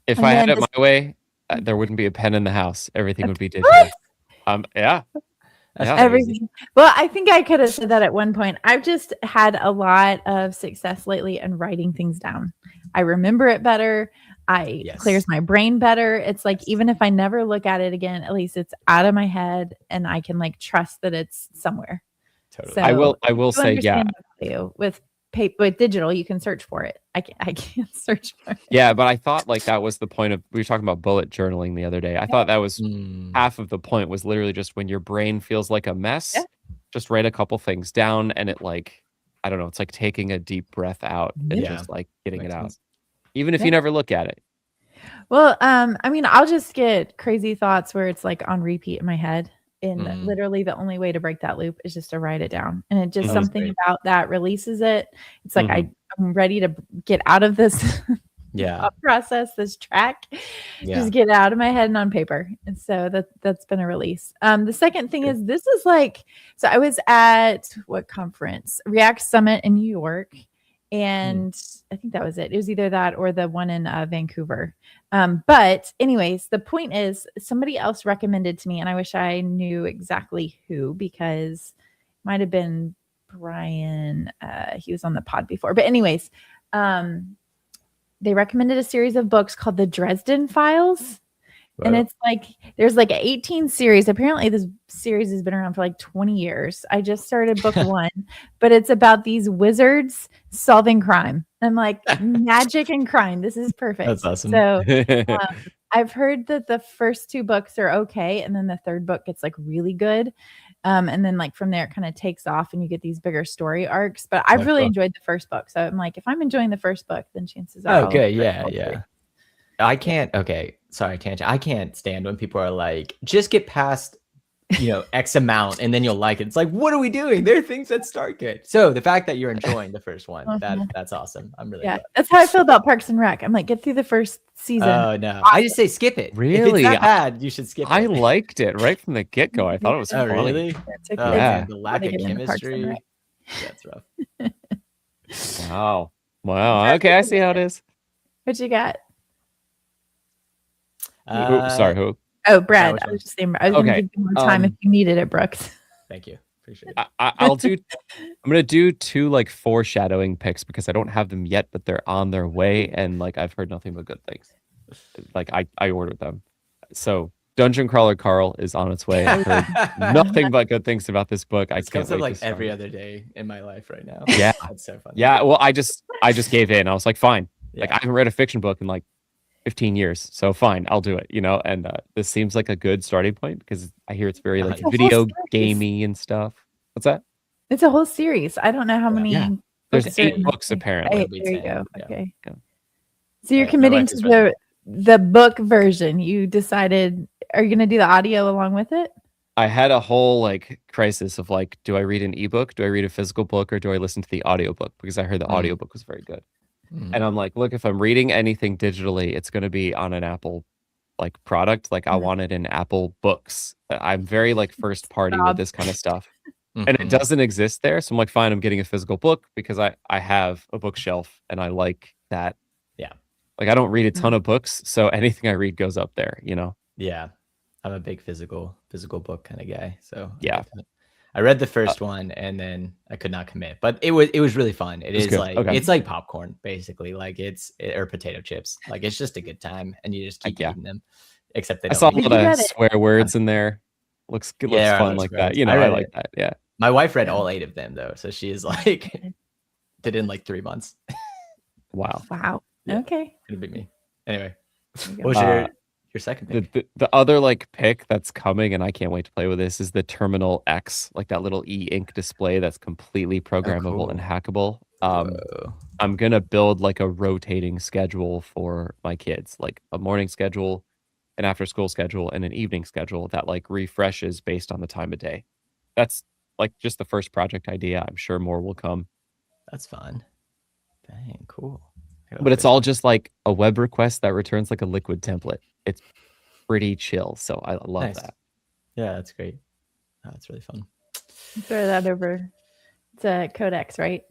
If And I had then it my way, there wouldn't be a pen in the house. Everything would be digital. Yeah. That's Yeah. crazy. Everything. Well, I think I could have said that at one point. I've just had a lot of success lately in writing things down. I remember it better. Yes. Clears my brain better. It's like, even if I never look at it again, at least it's out of my head and I can like trust that it's somewhere. Totally. So I will you say, yeah. understand the value. With paper, with digital, you can search for it. I can't search for it. Yeah, but I thought like that was the point of, we were talking about bullet journaling the other day. I thought that was half of the point, was literally just when your brain feels like a mess, just write a couple things down, and it like, I don't know, it's like taking a deep breath out and just like getting it out. Even if you never look at it. Well, I mean, I'll just get crazy thoughts where it's like on repeat in my head. And literally the only way to break that loop is just to write it down. And it just something about that releases it. It's like I'm ready to get out of this process, this track. Just get out of my head and on paper. And so that's been a release. The second thing is, this is like, so I was at what conference? React Summit in New York. And I think that was it. It was either that or the one in Vancouver. But anyways, the point is, somebody else recommended to me, and I wish I knew exactly who, because it might have been Brian. He was on the pod before. But anyways, they recommended a series of books called The Dresden Files. Wow. And it's like, there's like 18 series. Apparently this series has been around for like 20 years. I just started book 1, but it's about these wizards solving crime. I'm like, magic and crime. This is perfect. That's awesome. So I've heard that the first 2 books are okay. And then the third book gets like really good. And then like from there, it kind of takes off and you get these bigger story arcs. But I've really enjoyed the first book. So I'm like, if I'm enjoying the first book, then chances are. Okay. Yeah. I can't. Okay. Sorry, tangent. I can't stand when people are like, just get past, X amount and then you'll like it. It's like, what are we doing? There are things that start good. So the fact that you're enjoying the first one, that's awesome. I'm really glad. That's how I feel about Parks and Rec. I'm like, get through the first season. Oh no, I just say skip it. Really? If it's that bad, you should skip it. I liked it right from the get-go. I thought it was funny. Really? Yeah. The lack of chemistry. That's rough. Wow. Okay, I see how it is. What you got? Sorry, who? Oh, Brad. I was just saying, I was going to give you more time if you needed it, Brooks. Thank you. Appreciate it. I'm going to do 2 like foreshadowing picks because I don't have them yet, but they're on their way. And like, I've heard nothing but good things. Like I ordered them. So Dungeon Crawler Carl is on its way. I've heard nothing but good things about this book. I can't wait like every other day in my life right now. Yeah. That's so fun. Yeah. Well, I just gave in. I was like, fine. Like I haven't read a fiction book in like 15 years. So fine, I'll do it, And this seems like a good starting point because I hear it's very like video gamey and stuff. What's that? It's a whole series. I don't know how many. Yeah. There's 8 books apparently. There you go. Yeah. Okay. Yeah. So you're committing to the book version. You decided, are you going to do the audio along with it? I had a whole like crisis of like, do I read an ebook? Do I read a physical book, or do I listen to the audiobook? Because I heard the audiobook was very good. And I'm like, look, if I'm reading anything digitally, it's going to be on an Apple like product. Like I want it in Apple Books. I'm very like first party with this kind of stuff. And it doesn't exist there. So I'm like, fine, I'm getting a physical book because I have a bookshelf and I like that. Yeah. Like I don't read a ton of books. So anything I read goes up there, Yeah. I'm a big physical book kind of guy. So yeah. I read the first one and then I could not commit, but it was really fun. It's like it's like popcorn basically, like or potato chips. Like it's just a good time and you just keep eating them. Except they I saw a lot of swear words in there. Looks good. Looks fun like that. I like that. Yeah. My wife read all 8 of them though, so she is like did it in like 3 months. Wow. Yeah. Okay. Gonna be me. Anyway, There you go. what was your second pick? The other like pick that's coming, and I can't wait to play with this, is the Terminal X, like that little e-ink display that's completely programmable and hackable. Whoa. I'm gonna build like a rotating schedule for my kids, like a morning schedule, an after school schedule, and an evening schedule that like refreshes based on the time of day. That's like just the first project idea. I'm sure more will come. That's fun. Dang, cool. But it's all just like a web request that returns like a liquid template. It's pretty chill. So I love Nice. that. Yeah, that's great. Oh, that's really fun. Throw that over to Codex, right?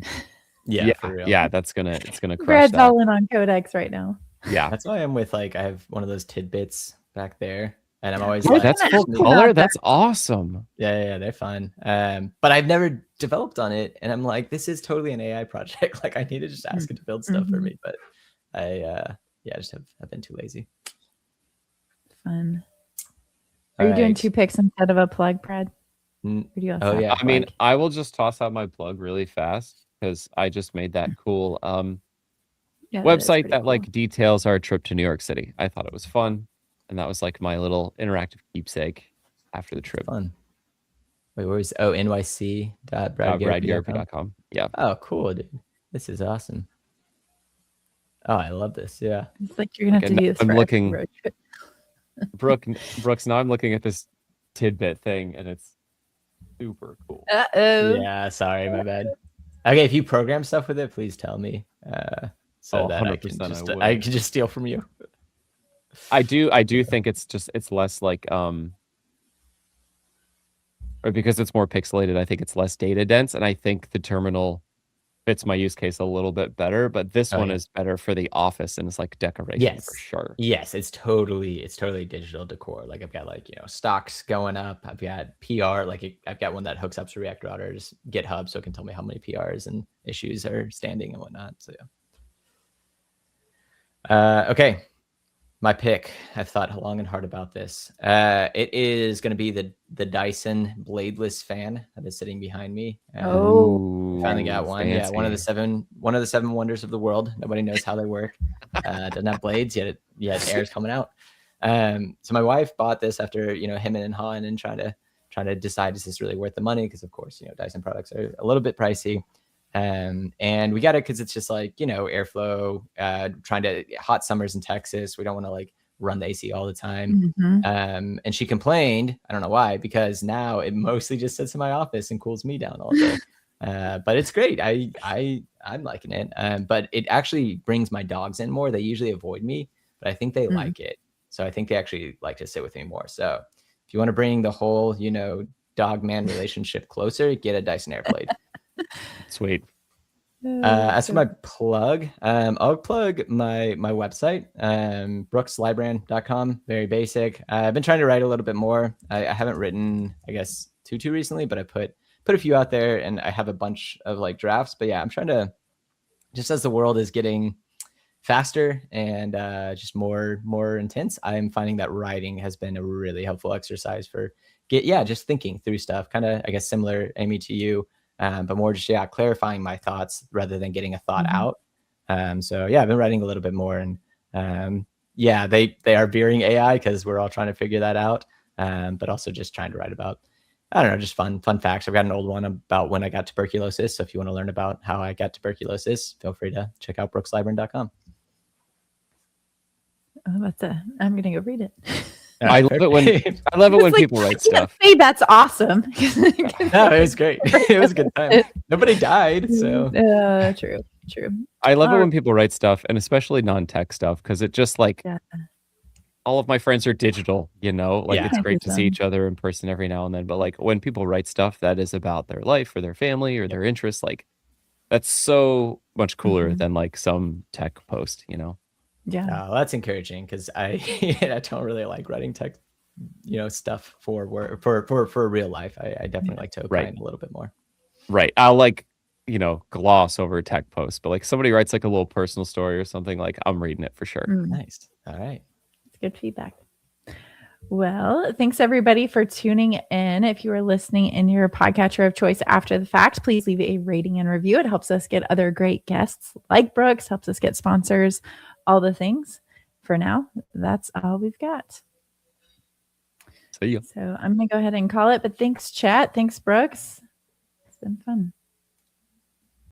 Yeah, for real. Yeah, it's gonna crush Brad's that. all in on Codex right now. Yeah. That's why I'm with like I have one of those tidbits back there, and I'm always Oh, like, that's gonna full ask you color. about That's awesome. yeah, they're fun. But I've never developed on it, and I'm like, this is totally an AI project. Like I need to just ask it to build stuff for me, but I just have been too lazy. Fun. Are you doing Alright. 2 picks instead of a plug, Brad? Mm, Or do you oh, yeah. I mean, I will just toss out my plug really fast because I just made that cool Yeah, website that like details our trip to New York City. I thought it was fun, and that was like my little interactive keepsake after the trip. Fun. Wait, where was nyc.bradgarrett.com? BradGarrett.com. Yeah. Oh, cool, dude. This is awesome. Oh, I love this. Yeah. It's like you're gonna have to Okay, do this. I'm for every looking- road trip. Brooks, now I'm looking at this tidbit thing, and it's super cool. Uh-oh. Yeah, sorry, my bad. Okay, if you program stuff with it, please tell me. So Oh, that I 100% can just I I will. can just steal from you. I do think it's less like or because it's more pixelated, I think it's less data dense, and I think the terminal fits my use case a little bit better, but this Oh, one yeah. is better for the office and it's like decoration Yes. for sure. Yes, it's totally digital decor. Like I've got like, stocks going up. I've got PR, like I've got one that hooks up to React Router's GitHub so it can tell me how many PRs and issues are standing and whatnot. So yeah. Okay. My pick. I've thought long and hard about this. It is going to be the Dyson bladeless fan that is sitting behind me. Oh. Finally got one. Yeah, one of the fancy. seven wonders of the world. Nobody knows how they work. Doesn't have blades yet. Air's coming out. So my wife bought this after hemming and hawing and trying to decide, is this really worth the money? Because of course Dyson products are a little bit pricey. And we got it because it's just like airflow. Trying to hot summers in Texas. We don't want to like run the AC all the time. Mhm. And she complained. I don't know why, because now it mostly just sits in my office and cools me down all day. But it's great. I'm liking it. But it actually brings my dogs in more. They usually avoid me, but I think they like it. So I think they actually like to sit with me more. So if you want to bring the whole, dog man relationship closer, get a Dyson Airblade. Sweet. As for my plug, I'll plug my website, brookslybrand.com. Very basic. I've been trying to write a little bit more. I haven't written, I guess, too recently, but I put a few out there, and I have a bunch of like drafts. But yeah, I'm trying to, just as the world is getting faster and just more intense, I'm finding that writing has been a really helpful exercise for just thinking through stuff. Kind of, I guess, similar, Amy, to you. But more just clarifying my thoughts rather than getting a thought out. So yeah, I've been writing a little bit more, and they are veering AI because we're all trying to figure that out. But also just trying to write about, I don't know, just fun facts. I've got an old one about when I got tuberculosis. So if you want to learn about how I got tuberculosis, feel free to check out brookslybrand.com. Oh, I'm gonna go read it. I love it when people write stuff. Say that's awesome. No, it was great. It was a good time. Nobody died, so true. I love it when people write stuff, and especially non-tech stuff, because it just like all of my friends are digital, it's great to see each other in person every now and then. But like when people write stuff that is about their life or their family or their interests, like that's so much cooler than like some tech post, Yeah. Well, that's encouraging, because I don't really like writing tech, stuff for work, for real life. I definitely like to opine a little bit more. Right. I'll like, gloss over a tech post, but like somebody writes like a little personal story or something, like I'm reading it for sure. Nice. All right. It's good feedback. Well, thanks everybody for tuning in. If you are listening in your podcatcher of choice after the fact, please leave a rating and review. It helps us get other great guests like Brooks, helps us get sponsors, all the things. For now, that's all we've got. See you. So I'm going to go ahead and call it. But thanks, chat. Thanks, Brooks. It's been fun.